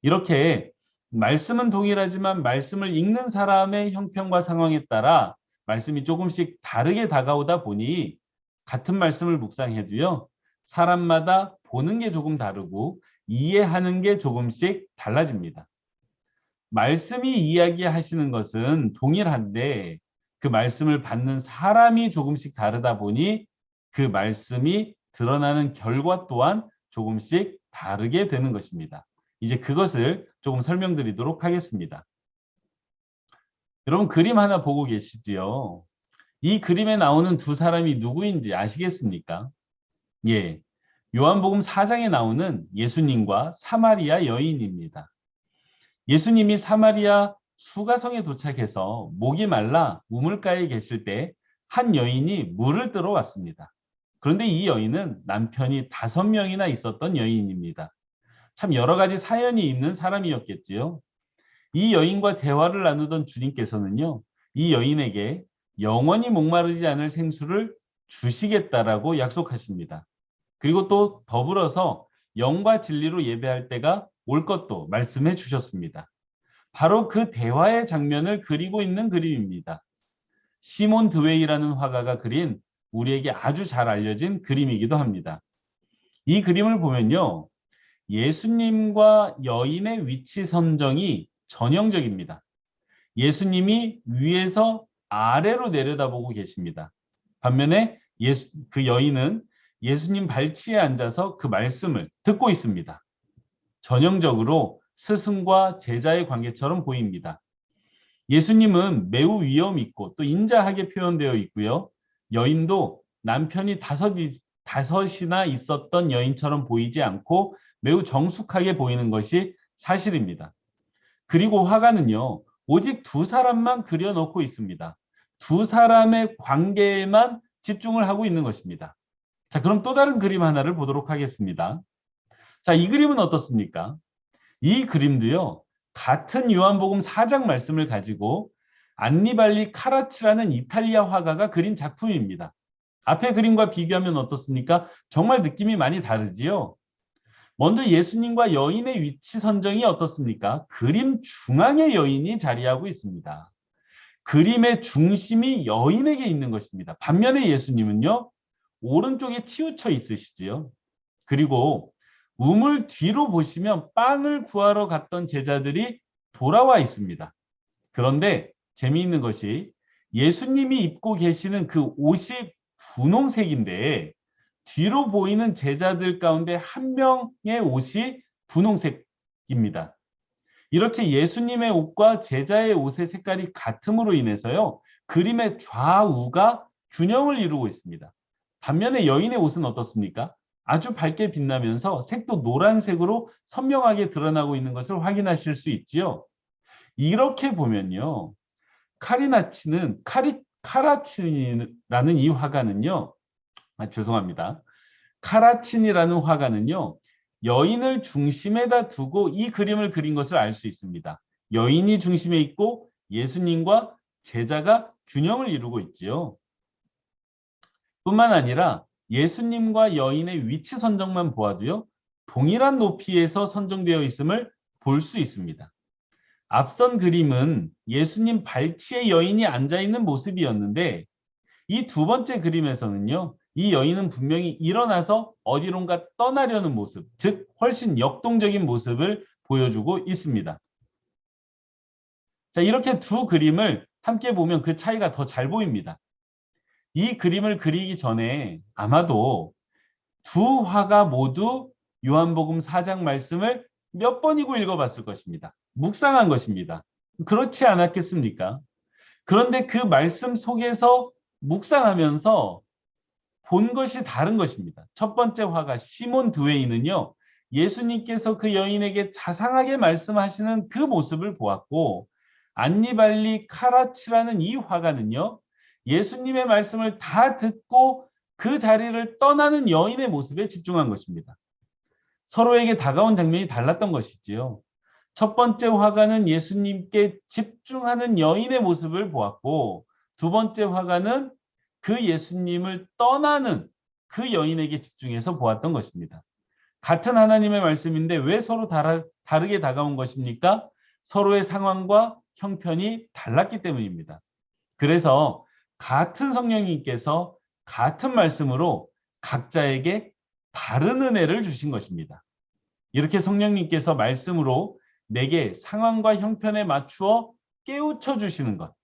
이렇게 말씀은 동일하지만 말씀을 읽는 사람의 형편과 상황에 따라 말씀이 조금씩 다르게 다가오다 보니 같은 말씀을 묵상해도요, 사람마다 보는 게 조금 다르고 이해하는 게 조금씩 달라집니다. 말씀이 이야기하시는 것은 동일한데 그 말씀을 받는 사람이 조금씩 다르다 보니 그 말씀이 드러나는 결과 또한 조금씩 다르게 되는 것입니다. 이제 그것을 조금 설명드리도록 하겠습니다. 여러분 그림 하나 보고 계시지요? 이 그림에 나오는 두 사람이 누구인지 아시겠습니까? 예. 요한복음 4장에 나오는 예수님과 사마리아 여인입니다. 예수님이 사마리아 수가성에 도착해서 목이 말라 우물가에 계실 때 한 여인이 물을 뜨러 왔습니다. 그런데 이 여인은 남편이 5명이나 있었던 여인입니다. 참 여러 가지 사연이 있는 사람이었겠지요. 이 여인과 대화를 나누던 주님께서는요, 이 여인에게 영원히 목마르지 않을 생수를 주시겠다라고 약속하십니다. 그리고 또 더불어서 영과 진리로 예배할 때가 올 것도 말씀해 주셨습니다. 바로 그 대화의 장면을 그리고 있는 그림입니다. 시몬 드웨이라는 화가가 그린 우리에게 아주 잘 알려진 그림이기도 합니다. 이 그림을 보면요, 예수님과 여인의 위치 선정이 전형적입니다. 예수님이 위에서 아래로 내려다보고 계십니다. 반면에 그 여인은 예수님 발치에 앉아서 그 말씀을 듣고 있습니다. 전형적으로 스승과 제자의 관계처럼 보입니다. 예수님은 매우 위험 있고 또 인자하게 표현되어 있고요. 여인도 남편이 다섯이나 있었던 여인처럼 보이지 않고 매우 정숙하게 보이는 것이 사실입니다. 그리고 화가는요, 오직 두 사람만 그려놓고 있습니다. 두 사람의 관계에만 집중을 하고 있는 것입니다. 자, 그럼 또 다른 그림 하나를 보도록 하겠습니다. 자, 이 그림은 어떻습니까? 이 그림도요, 같은 요한복음 4장 말씀을 가지고 안니발리 카라치라는 이탈리아 화가가 그린 작품입니다. 앞의 그림과 비교하면 어떻습니까? 정말 느낌이 많이 다르지요? 먼저 예수님과 여인의 위치 선정이 어떻습니까? 그림 중앙에 여인이 자리하고 있습니다. 그림의 중심이 여인에게 있는 것입니다. 반면에 예수님은요, 오른쪽에 치우쳐 있으시지요. 그리고 우물 뒤로 보시면 빵을 구하러 갔던 제자들이 돌아와 있습니다. 그런데 재미있는 것이 예수님이 입고 계시는 그 옷이 분홍색인데 뒤로 보이는 제자들 가운데 한 명의 옷이 분홍색입니다. 이렇게 예수님의 옷과 제자의 옷의 색깔이 같음으로 인해서요, 그림의 좌우가 균형을 이루고 있습니다. 반면에 여인의 옷은 어떻습니까? 아주 밝게 빛나면서 색도 노란색으로 선명하게 드러나고 있는 것을 확인하실 수 있지요. 이렇게 보면요, 카라친이라는 이 화가는요, 죄송합니다. 카라친이라는 화가는요, 여인을 중심에다 두고 이 그림을 그린 것을 알 수 있습니다. 여인이 중심에 있고 예수님과 제자가 균형을 이루고 있지요. 뿐만 아니라 예수님과 여인의 위치 선정만 보아도요, 동일한 높이에서 선정되어 있음을 볼 수 있습니다. 앞선 그림은 예수님 발치에 여인이 앉아있는 모습이었는데 이 두 번째 그림에서는요, 이 여인은 분명히 일어나서 어디론가 떠나려는 모습, 즉 훨씬 역동적인 모습을 보여주고 있습니다. 자, 이렇게 두 그림을 함께 보면 그 차이가 더 잘 보입니다. 이 그림을 그리기 전에 아마도 두 화가 모두 요한복음 4장 말씀을 몇 번이고 읽어봤을 것입니다. 묵상한 것입니다. 그렇지 않았겠습니까? 그런데 그 말씀 속에서 묵상하면서 본 것이 다른 것입니다. 첫 번째 화가 시몬 드웨이는요, 예수님께서 그 여인에게 자상하게 말씀하시는 그 모습을 보았고, 안니발리 카라치라는 이 화가는요, 예수님의 말씀을 다 듣고 그 자리를 떠나는 여인의 모습에 집중한 것입니다. 서로에게 다가온 장면이 달랐던 것이지요. 첫 번째 화가는 예수님께 집중하는 여인의 모습을 보았고, 두 번째 화가는 그 예수님을 떠나는 그 여인에게 집중해서 보았던 것입니다. 같은 하나님의 말씀인데 왜 서로 다르게 다가온 것입니까? 서로의 상황과 형편이 달랐기 때문입니다. 그래서 같은 성령님께서 같은 말씀으로 각자에게 다른 은혜를 주신 것입니다. 이렇게 성령님께서 말씀으로 내게 상황과 형편에 맞추어 깨우쳐 주시는 것,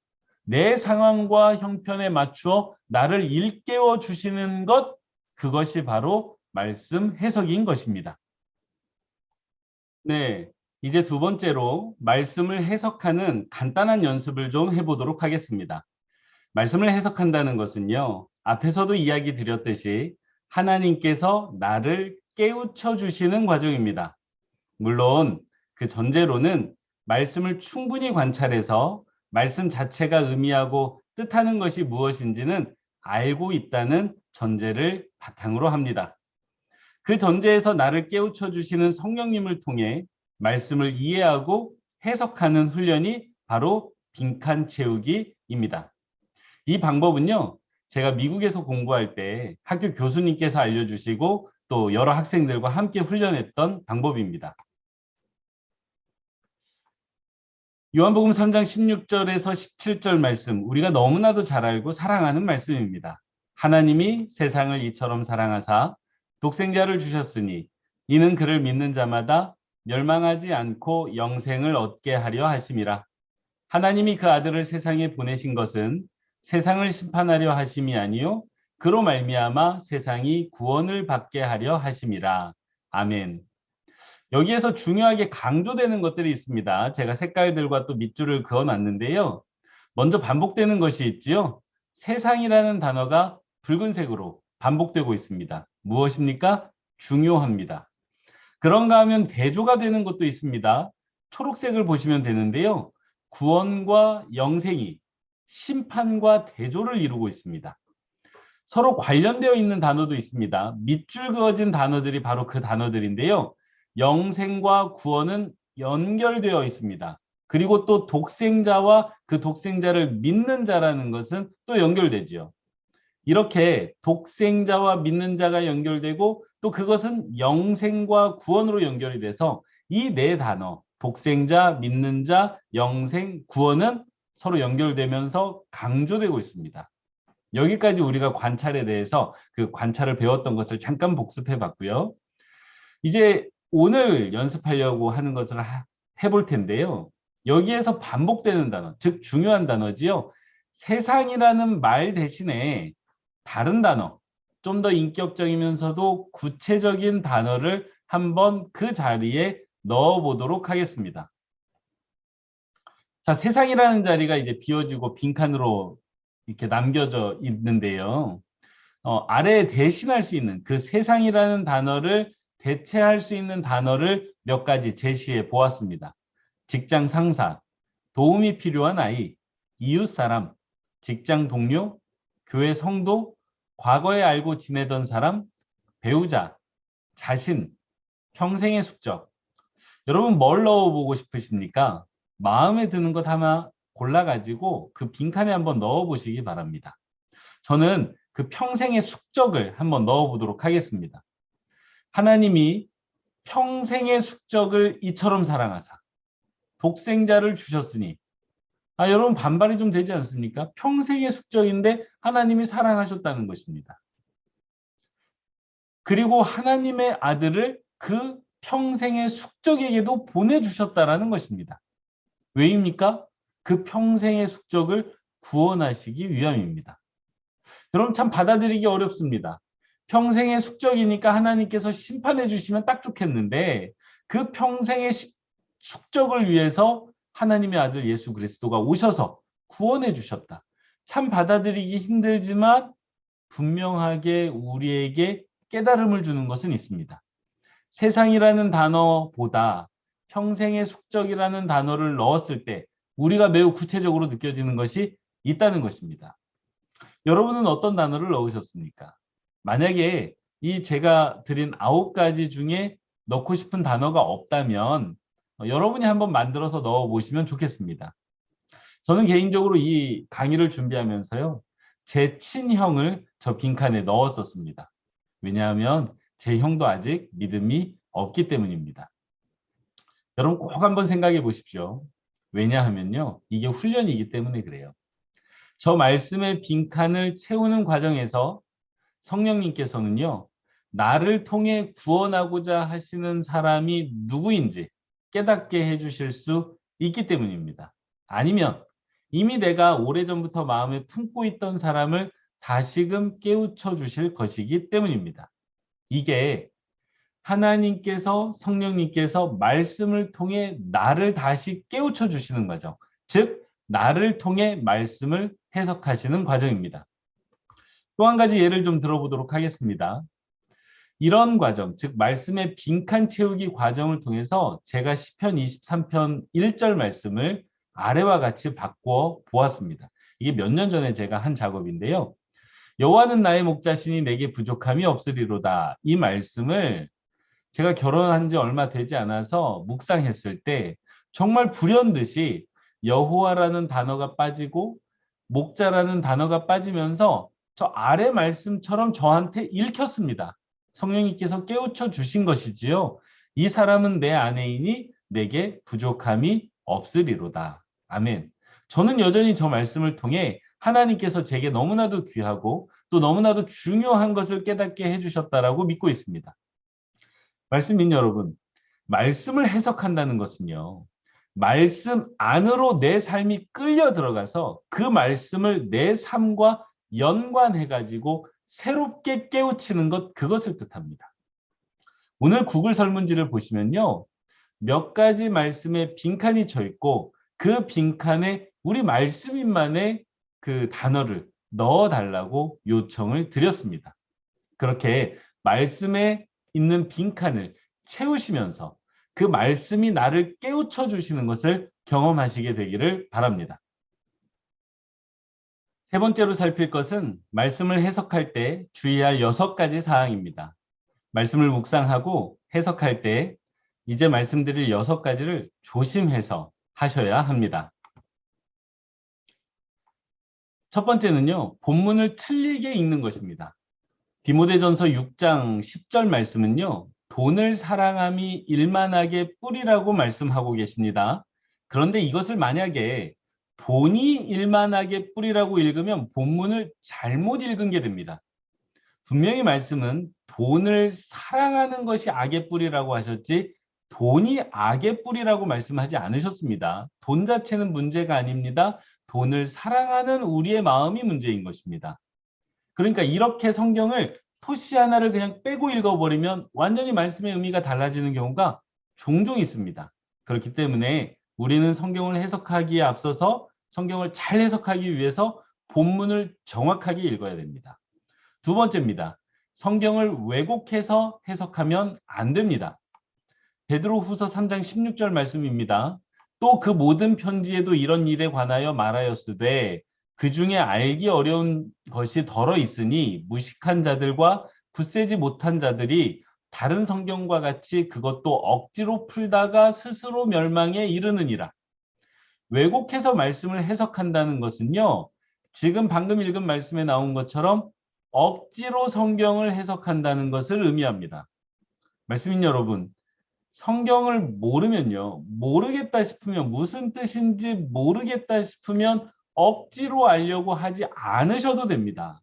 내 상황과 형편에 맞추어 나를 일깨워 주시는 것, 그것이 바로 말씀 해석인 것입니다. 네, 이제 두 번째로 말씀을 해석하는 간단한 연습을 좀 해보도록 하겠습니다. 말씀을 해석한다는 것은요, 앞에서도 이야기 드렸듯이 하나님께서 나를 깨우쳐 주시는 과정입니다. 물론 그 전제로는 말씀을 충분히 관찰해서 말씀 자체가 의미하고 뜻하는 것이 무엇인지는 알고 있다는 전제를 바탕으로 합니다. 그 전제에서 나를 깨우쳐 주시는 성령님을 통해 말씀을 이해하고 해석하는 훈련이 바로 빈칸 채우기입니다. 이 방법은요, 제가 미국에서 공부할 때 학교 교수님께서 알려주시고 또 여러 학생들과 함께 훈련했던 방법입니다. 요한복음 3장 16절에서 17절 말씀, 우리가 너무나도 잘 알고 사랑하는 말씀입니다. 하나님이 세상을 이처럼 사랑하사 독생자를 주셨으니 이는 그를 믿는 자마다 멸망하지 않고 영생을 얻게 하려 하심이라. 하나님이 그 아들을 세상에 보내신 것은 세상을 심판하려 하심이 아니요 그로 말미암아 세상이 구원을 받게 하려 하심이라. 아멘. 여기에서 중요하게 강조되는 것들이 있습니다. 제가 색깔들과 또 밑줄을 그어놨는데요. 먼저 반복되는 것이 있지요. 세상이라는 단어가 붉은색으로 반복되고 있습니다. 무엇입니까? 중요합니다. 그런가 하면 대조가 되는 것도 있습니다. 초록색을 보시면 되는데요. 구원과 영생이 심판과 대조를 이루고 있습니다. 서로 관련되어 있는 단어도 있습니다. 밑줄 그어진 단어들이 바로 그 단어들인데요. 영생과 구원은 연결되어 있습니다. 그리고 또 독생자와 그 독생자를 믿는 자라는 것은 또 연결되지요. 이렇게 독생자와 믿는 자가 연결되고 또 그것은 영생과 구원으로 연결이 돼서 이 네 단어, 독생자, 믿는 자, 영생, 구원은 서로 연결되면서 강조되고 있습니다. 여기까지 우리가 관찰에 대해서 그 관찰을 배웠던 것을 잠깐 복습해 봤고요. 이제 오늘 연습하려고 하는 것을 해볼 텐데요. 여기에서 반복되는 단어, 즉 중요한 단어지요. 세상이라는 말 대신에 다른 단어, 좀 더 인격적이면서도 구체적인 단어를 한번 그 자리에 넣어 보도록 하겠습니다. 자, 세상이라는 자리가 이제 비워지고 빈칸으로 이렇게 남겨져 있는데요. 아래에 대신할 수 있는 그 세상이라는 단어를 대체할 수 있는 단어를 몇 가지 제시해 보았습니다. 직장 상사, 도움이 필요한 아이, 이웃 사람, 직장 동료, 교회 성도, 과거에 알고 지내던 사람, 배우자, 자신, 평생의 숙적. 여러분 뭘 넣어보고 싶으십니까? 마음에 드는 것 하나 골라가지고 그 빈칸에 한번 넣어보시기 바랍니다. 저는 그 평생의 숙적을 한번 넣어보도록 하겠습니다. 하나님이 평생의 숙적을 이처럼 사랑하사 독생자를 주셨으니 여러분 반발이 좀 되지 않습니까? 평생의 숙적인데 하나님이 사랑하셨다는 것입니다. 그리고 하나님의 아들을 그 평생의 숙적에게도 보내주셨다라는 것입니다. 왜입니까? 그 평생의 숙적을 구원하시기 위함입니다. 여러분 참 받아들이기 어렵습니다. 평생의 숙적이니까 하나님께서 심판해 주시면 딱 좋겠는데 그 평생의 숙적을 위해서 하나님의 아들 예수 그리스도가 오셔서 구원해 주셨다. 참 받아들이기 힘들지만 분명하게 우리에게 깨달음을 주는 것은 있습니다. 세상이라는 단어보다 평생의 숙적이라는 단어를 넣었을 때 우리가 매우 구체적으로 느껴지는 것이 있다는 것입니다. 여러분은 어떤 단어를 넣으셨습니까? 만약에 이 제가 드린 9가지 중에 넣고 싶은 단어가 없다면 여러분이 한번 만들어서 넣어보시면 좋겠습니다. 저는 개인적으로 이 강의를 준비하면서요. 제 친형을 저 빈칸에 넣었었습니다. 왜냐하면 제 형도 아직 믿음이 없기 때문입니다. 여러분 꼭 한번 생각해 보십시오. 왜냐하면요. 이게 훈련이기 때문에 그래요. 저 말씀의 빈칸을 채우는 과정에서 성령님께서는요. 나를 통해 구원하고자 하시는 사람이 누구인지 깨닫게 해주실 수 있기 때문입니다. 아니면 이미 내가 오래전부터 마음에 품고 있던 사람을 다시금 깨우쳐 주실 것이기 때문입니다. 이게 하나님께서 성령님께서 말씀을 통해 나를 다시 깨우쳐 주시는 과정. 즉 나를 통해 말씀을 해석하시는 과정입니다. 또 한 가지 예를 좀 들어보도록 하겠습니다. 이런 과정, 즉 말씀의 빈칸 채우기 과정을 통해서 제가 시편 23편 1절 말씀을 아래와 같이 바꾸어 보았습니다. 이게 몇 년 전에 제가 한 작업인데요. 여호와는 나의 목자시니 내게 부족함이 없으리로다. 이 말씀을 제가 결혼한 지 얼마 되지 않아서 묵상했을 때 정말 불현듯이 여호와라는 단어가 빠지고 목자라는 단어가 빠지면서 저 아래 말씀처럼 저한테 읽혔습니다. 성령님께서 깨우쳐 주신 것이지요. 이 사람은 내 아내이니 내게 부족함이 없으리로다. 아멘. 저는 여전히 저 말씀을 통해 하나님께서 제게 너무나도 귀하고 또 너무나도 중요한 것을 깨닫게 해주셨다라고 믿고 있습니다. 말씀인 여러분, 말씀을 해석한다는 것은요. 말씀 안으로 내 삶이 끌려 들어가서 그 말씀을 내 삶과 연관해가지고 새롭게 깨우치는 것, 그것을 뜻합니다. 오늘 구글 설문지를 보시면요. 몇 가지 말씀에 빈칸이 쳐 있고 그 빈칸에 우리 말씀인만의 그 단어를 넣어달라고 요청을 드렸습니다. 그렇게 말씀에 있는 빈칸을 채우시면서 그 말씀이 나를 깨우쳐 주시는 것을 경험하시게 되기를 바랍니다. 세 번째로 살필 것은 말씀을 해석할 때 주의할 6가지 사항입니다. 말씀을 묵상하고 해석할 때 이제 말씀드릴 6가지를 조심해서 하셔야 합니다. 첫 번째는요, 본문을 틀리게 읽는 것입니다. 디모데전서 6장 10절 말씀은요. 돈을 사랑함이 일만하게 뿌리라고 말씀하고 계십니다. 그런데 이것을 만약에 돈이 일만하게 뿌리라고 읽으면 본문을 잘못 읽은 게 됩니다. 분명히 말씀은 돈을 사랑하는 것이 악의 뿌리라고 하셨지 돈이 악의 뿌리라고 말씀하지 않으셨습니다. 돈 자체는 문제가 아닙니다. 돈을 사랑하는 우리의 마음이 문제인 것입니다. 그러니까 이렇게 성경을 토시 하나를 그냥 빼고 읽어버리면 완전히 말씀의 의미가 달라지는 경우가 종종 있습니다. 그렇기 때문에 우리는 성경을 해석하기에 앞서서 성경을 잘 해석하기 위해서 본문을 정확하게 읽어야 됩니다. 두 번째입니다. 성경을 왜곡해서 해석하면 안 됩니다. 베드로후서 3장 16절 말씀입니다. 또 그 모든 편지에도 이런 일에 관하여 말하였으되 그 중에 알기 어려운 것이 덜어 있으니 무식한 자들과 굳세지 못한 자들이 다른 성경과 같이 그것도 억지로 풀다가 스스로 멸망에 이르느니라. 왜곡해서 말씀을 해석한다는 것은요. 지금 방금 읽은 말씀에 나온 것처럼 억지로 성경을 해석한다는 것을 의미합니다. 말씀인 여러분, 성경을 모르면요. 모르겠다 싶으면 무슨 뜻인지 모르겠다 싶으면 억지로 알려고 하지 않으셔도 됩니다.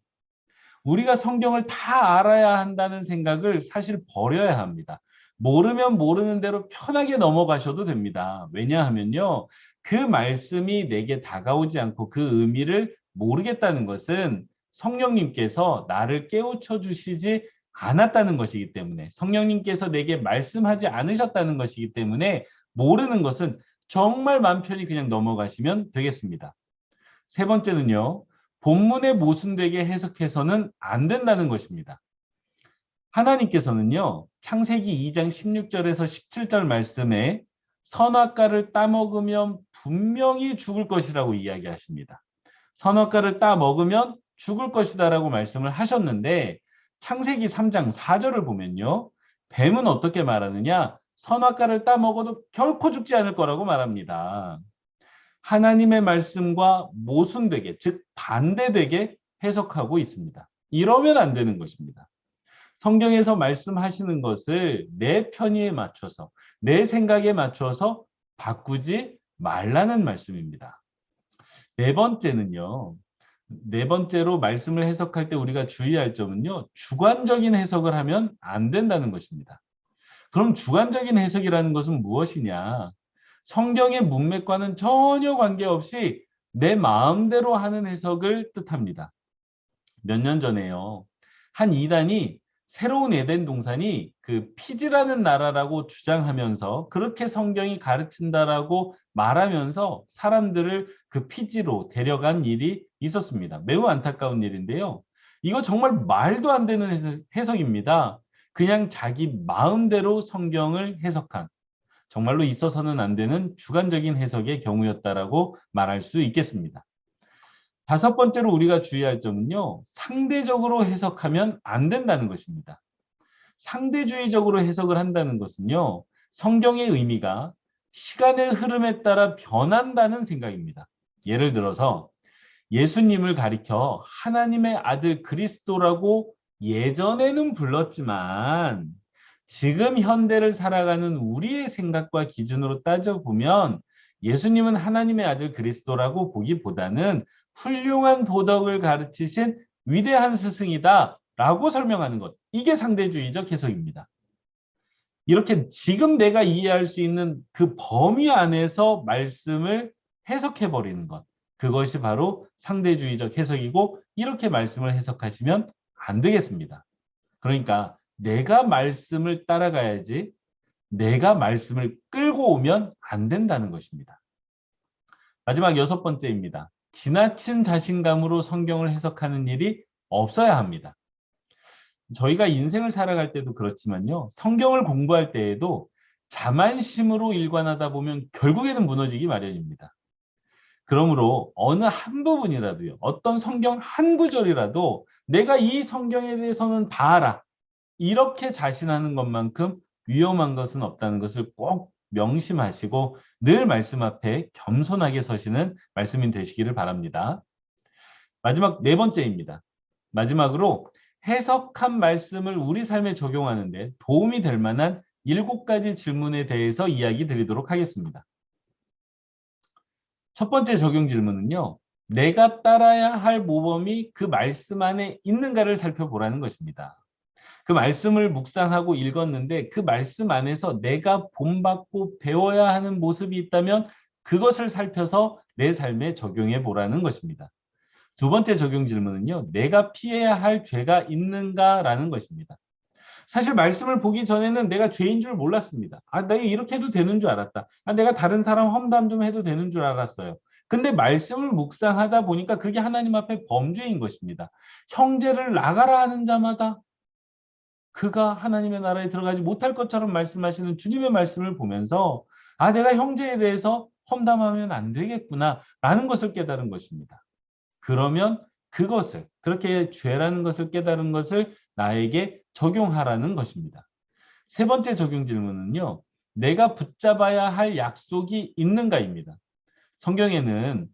우리가 성경을 다 알아야 한다는 생각을 사실 버려야 합니다. 모르면 모르는 대로 편하게 넘어가셔도 됩니다. 왜냐하면요. 그 말씀이 내게 다가오지 않고 그 의미를 모르겠다는 것은 성령님께서 나를 깨우쳐 주시지 않았다는 것이기 때문에 성령님께서 내게 말씀하지 않으셨다는 것이기 때문에 모르는 것은 정말 마음 편히 그냥 넘어가시면 되겠습니다. 세 번째는요. 본문에 모순되게 해석해서는 안 된다는 것입니다. 하나님께서는요. 창세기 2장 16절에서 17절 말씀에 선악과를 따먹으면 분명히 죽을 것이라고 이야기하십니다. 선악과를 따먹으면 죽을 것이다라고 말씀을 하셨는데 창세기 3장 4절을 보면요. 뱀은 어떻게 말하느냐? 선악과를 따먹어도 결코 죽지 않을 거라고 말합니다. 하나님의 말씀과 모순되게, 즉 반대되게 해석하고 있습니다. 이러면 안 되는 것입니다. 성경에서 말씀하시는 것을 내 편의에 맞춰서, 내 생각에 맞춰서 바꾸지 말라는 말씀입니다. 네 번째는요. 네 번째로 말씀을 해석할 때 우리가 주의할 점은요. 주관적인 해석을 하면 안 된다는 것입니다. 그럼 주관적인 해석이라는 것은 무엇이냐? 성경의 문맥과는 전혀 관계없이 내 마음대로 하는 해석을 뜻합니다. 몇 년 전에요. 한 이단이 새로운 에덴 동산이 그 피지라는 나라라고 주장하면서 그렇게 성경이 가르친다라고 말하면서 사람들을 그 피지로 데려간 일이 있었습니다. 매우 안타까운 일인데요. 이거 정말 말도 안 되는 해석입니다. 그냥 자기 마음대로 성경을 해석한 정말로 있어서는 안 되는 주관적인 해석의 경우였다라고 말할 수 있겠습니다. 다섯 번째로 우리가 주의할 점은요. 상대적으로 해석하면 안 된다는 것입니다. 상대주의적으로 해석을 한다는 것은요. 성경의 의미가 시간의 흐름에 따라 변한다는 생각입니다. 예를 들어서 예수님을 가리켜 하나님의 아들 그리스도라고 예전에는 불렀지만 지금 현대를 살아가는 우리의 생각과 기준으로 따져보면 예수님은 하나님의 아들 그리스도라고 보기보다는 훌륭한 도덕을 가르치신 위대한 스승이다 라고 설명하는 것. 이게 상대주의적 해석입니다. 이렇게 지금 내가 이해할 수 있는 그 범위 안에서 말씀을 해석해버리는 것. 그것이 바로 상대주의적 해석이고 이렇게 말씀을 해석하시면 안 되겠습니다. 그러니까 내가 말씀을 따라가야지 내가 말씀을 끌고 오면 안 된다는 것입니다. 마지막 여섯 번째입니다. 지나친 자신감으로 성경을 해석하는 일이 없어야 합니다. 저희가 인생을 살아갈 때도 그렇지만요. 성경을 공부할 때에도 자만심으로 일관하다 보면 결국에는 무너지기 마련입니다. 그러므로 어느 한 부분이라도요. 어떤 성경 한 구절이라도 내가 이 성경에 대해서는 다 알아. 이렇게 자신하는 것만큼 위험한 것은 없다는 것을 꼭 명심하시고 늘 말씀 앞에 겸손하게 서시는 말씀이 되시기를 바랍니다. 마지막 네 번째입니다. 마지막으로 해석한 말씀을 우리 삶에 적용하는 데 도움이 될 만한 7가지 질문에 대해서 이야기 드리도록 하겠습니다. 첫 번째 적용 질문은요. 내가 따라야 할 모범이 그 말씀 안에 있는가를 살펴보라는 것입니다. 그 말씀을 묵상하고 읽었는데 그 말씀 안에서 내가 본받고 배워야 하는 모습이 있다면 그것을 살펴서 내 삶에 적용해 보라는 것입니다. 두 번째 적용 질문은요. 내가 피해야 할 죄가 있는가라는 것입니다. 사실 말씀을 보기 전에는 내가 죄인 줄 몰랐습니다. 내가 이렇게 해도 되는 줄 알았다. 내가 다른 사람 험담 좀 해도 되는 줄 알았어요. 근데 말씀을 묵상하다 보니까 그게 하나님 앞에 범죄인 것입니다. 형제를 나가라 하는 자마다 그가 하나님의 나라에 들어가지 못할 것처럼 말씀하시는 주님의 말씀을 보면서 내가 형제에 대해서 험담하면 안 되겠구나 라는 것을 깨달은 것입니다. 그러면 그것을 그렇게 죄라는 것을 깨달은 것을 나에게 적용하라는 것입니다. 세 번째 적용 질문은요. 내가 붙잡아야 할 약속이 있는가입니다. 성경에는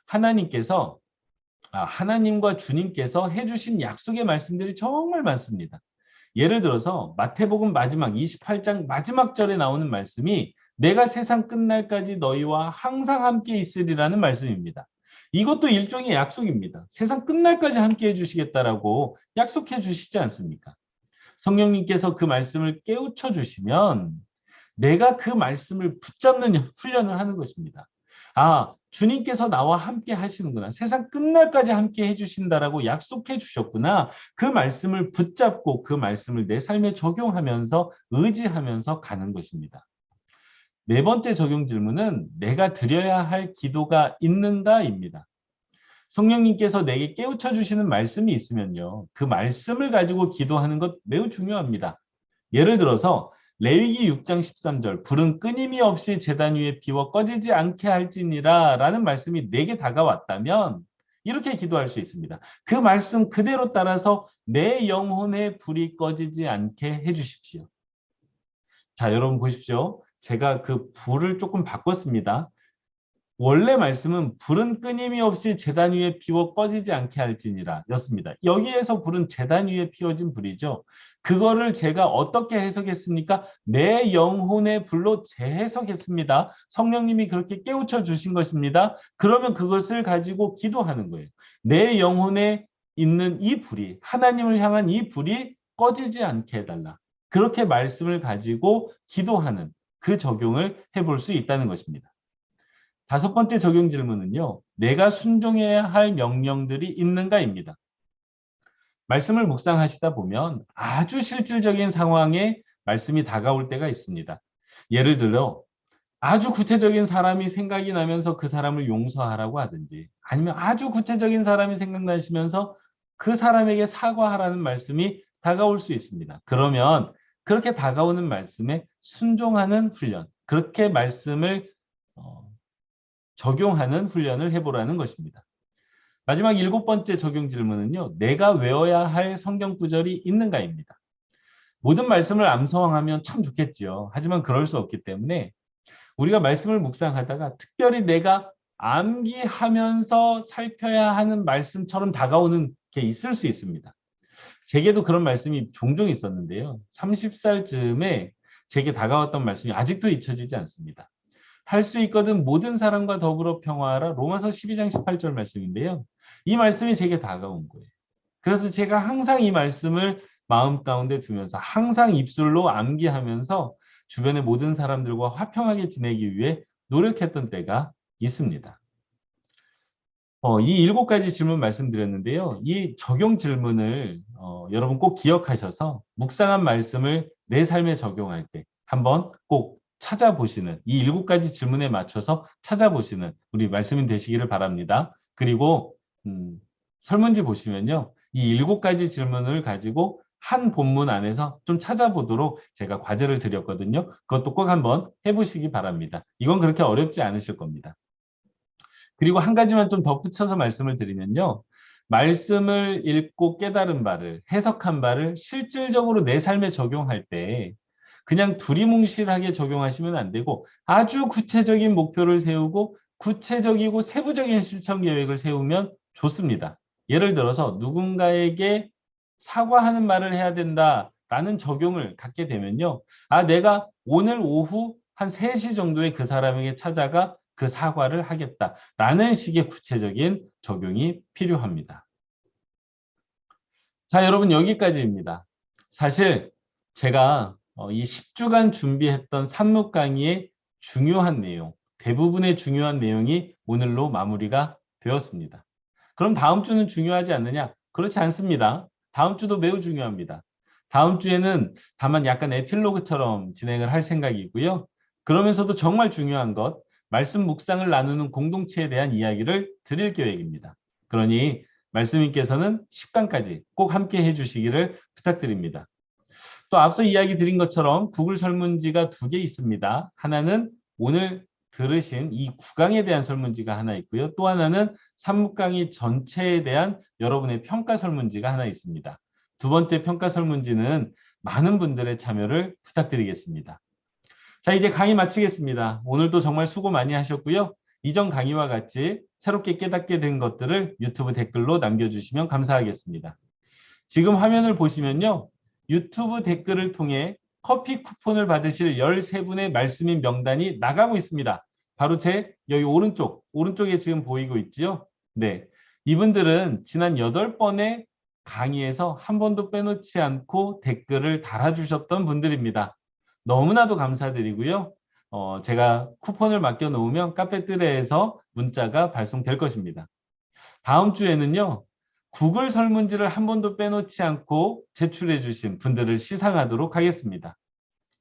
하나님과 주님께서 해주신 약속의 말씀들이 정말 많습니다. 예를 들어서 마태복음 마지막 28장 마지막 절에 나오는 말씀이 내가 세상 끝날까지 너희와 항상 함께 있으리라는 말씀입니다. 이것도 일종의 약속입니다. 세상 끝날까지 함께 해주시겠다라고 약속해 주시지 않습니까? 성령님께서 그 말씀을 깨우쳐 주시면 내가 그 말씀을 붙잡는 훈련을 하는 것입니다. 주님께서 나와 함께 하시는구나. 세상 끝날까지 함께 해주신다라고 약속해 주셨구나. 그 말씀을 붙잡고 그 말씀을 내 삶에 적용하면서 의지하면서 가는 것입니다. 네 번째 적용 질문은 내가 드려야 할 기도가 있는가입니다. 성령님께서 내게 깨우쳐 주시는 말씀이 있으면요. 그 말씀을 가지고 기도하는 것 매우 중요합니다. 예를 들어서 레위기 6장 13절 불은 끊임이 없이 제단 위에 피워 꺼지지 않게 할지니라 라는 말씀이 내게 다가왔다면 이렇게 기도할 수 있습니다. 그 말씀 그대로 따라서 내 영혼의 불이 꺼지지 않게 해주십시오. 자, 여러분 보십시오. 제가 그 불을 조금 바꿨습니다. 원래 말씀은 불은 끊임이 없이 제단 위에 피워 꺼지지 않게 할지니라 였습니다. 여기에서 불은 제단 위에 피워진 불이죠. 그거를 제가 어떻게 해석했습니까? 내 영혼의 불로 재해석했습니다. 성령님이 그렇게 깨우쳐 주신 것입니다. 그러면 그것을 가지고 기도하는 거예요. 내 영혼에 있는 이 불이 하나님을 향한 이 불이 꺼지지 않게 해달라. 그렇게 말씀을 가지고 기도하는 그 적용을 해볼 수 있다는 것입니다. 다섯 번째 적용 질문은요. 내가 순종해야 할 명령들이 있는가입니다. 말씀을 묵상하시다 보면 아주 실질적인 상황에 말씀이 다가올 때가 있습니다. 예를 들어 아주 구체적인 사람이 생각이 나면서 그 사람을 용서하라고 하든지 아니면 아주 구체적인 사람이 생각나시면서 그 사람에게 사과하라는 말씀이 다가올 수 있습니다. 그러면 그렇게 다가오는 말씀에 순종하는 훈련, 그렇게 말씀을 적용하는 훈련을 해보라는 것입니다. 마지막 7번째 적용 질문은요. 내가 외워야 할 성경 구절이 있는가입니다. 모든 말씀을 암송하면 참 좋겠지요. 하지만 그럴 수 없기 때문에 우리가 말씀을 묵상하다가 특별히 내가 암기하면서 살펴야 하는 말씀처럼 다가오는 게 있을 수 있습니다. 제게도 그런 말씀이 종종 있었는데요. 30살쯤에 제게 다가왔던 말씀이 아직도 잊혀지지 않습니다. 할 수 있거든 모든 사람과 더불어 평화하라. 로마서 12장 18절 말씀인데요. 이 말씀이 제게 다가온 거예요. 그래서 제가 항상 이 말씀을 마음 가운데 두면서 항상 입술로 암기하면서 주변의 모든 사람들과 화평하게 지내기 위해 노력했던 때가 있습니다. 이 7가지 질문 말씀드렸는데요. 이 적용 질문을 여러분 꼭 기억하셔서 묵상한 말씀을 내 삶에 적용할 때 한번 꼭 찾아보시는, 이 7가지 질문에 맞춰서 찾아보시는 우리 말씀인 되시기를 바랍니다. 그리고 설문지 보시면요. 이 7가지 질문을 가지고 한 본문 안에서 좀 찾아보도록 제가 과제를 드렸거든요. 그것도 꼭 한번 해보시기 바랍니다. 이건 그렇게 어렵지 않으실 겁니다. 그리고 한 가지만 좀 덧붙여서 말씀을 드리면요. 말씀을 읽고 깨달은 바를, 해석한 바를 실질적으로 내 삶에 적용할 때 그냥 두리뭉실하게 적용하시면 안 되고 아주 구체적인 목표를 세우고 구체적이고 세부적인 실천 계획을 세우면 좋습니다. 예를 들어서 누군가에게 사과하는 말을 해야 된다라는 적용을 갖게 되면요. 내가 오늘 오후 한 3시 정도에 그 사람에게 찾아가 그 사과를 하겠다라는 식의 구체적인 적용이 필요합니다. 자, 여러분 여기까지입니다. 사실 제가 이 10주간 준비했던 산목 강의의 중요한 내용, 대부분의 중요한 내용이 오늘로 마무리가 되었습니다. 그럼 다음 주는 중요하지 않느냐? 그렇지 않습니다. 다음 주도 매우 중요합니다. 다음 주에는 다만 약간 에필로그처럼 진행을 할 생각이고요. 그러면서도 정말 중요한 것, 말씀 묵상을 나누는 공동체에 대한 이야기를 드릴 계획입니다. 그러니 말씀님께서는 10강까지 꼭 함께 해주시기를 부탁드립니다. 또 앞서 이야기 드린 것처럼 구글 설문지가 2개 있습니다. 하나는 오늘 들으신 이 9강에 대한 설문지가 하나 있고요. 또 하나는 산묵강의 전체에 대한 여러분의 평가 설문지가 하나 있습니다. 두 번째 평가 설문지는 많은 분들의 참여를 부탁드리겠습니다. 자, 이제 강의 마치겠습니다. 오늘도 정말 수고 많이 하셨고요. 이전 강의와 같이 새롭게 깨닫게 된 것들을 유튜브 댓글로 남겨주시면 감사하겠습니다. 지금 화면을 보시면요. 유튜브 댓글을 통해 커피 쿠폰을 받으실 13분의 말씀인 명단이 나가고 있습니다. 바로 제 여기 오른쪽에 지금 보이고 있지요? 네. 이분들은 지난 8번의 강의에서 한 번도 빼놓지 않고 댓글을 달아주셨던 분들입니다. 너무나도 감사드리고요. 제가 쿠폰을 맡겨놓으면 카페뜨레에서 문자가 발송될 것입니다. 다음 주에는요. 구글 설문지를 한 번도 빼놓지 않고 제출해 주신 분들을 시상하도록 하겠습니다.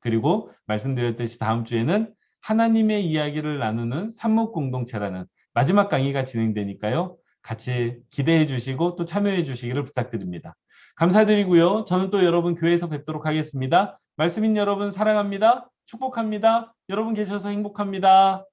그리고 말씀드렸듯이 다음 주에는 하나님의 이야기를 나누는 산목공동체라는 마지막 강의가 진행되니까요. 같이 기대해 주시고 또 참여해 주시기를 부탁드립니다. 감사드리고요. 저는 또 여러분 교회에서 뵙도록 하겠습니다. 말씀인 여러분 사랑합니다. 축복합니다. 여러분 계셔서 행복합니다.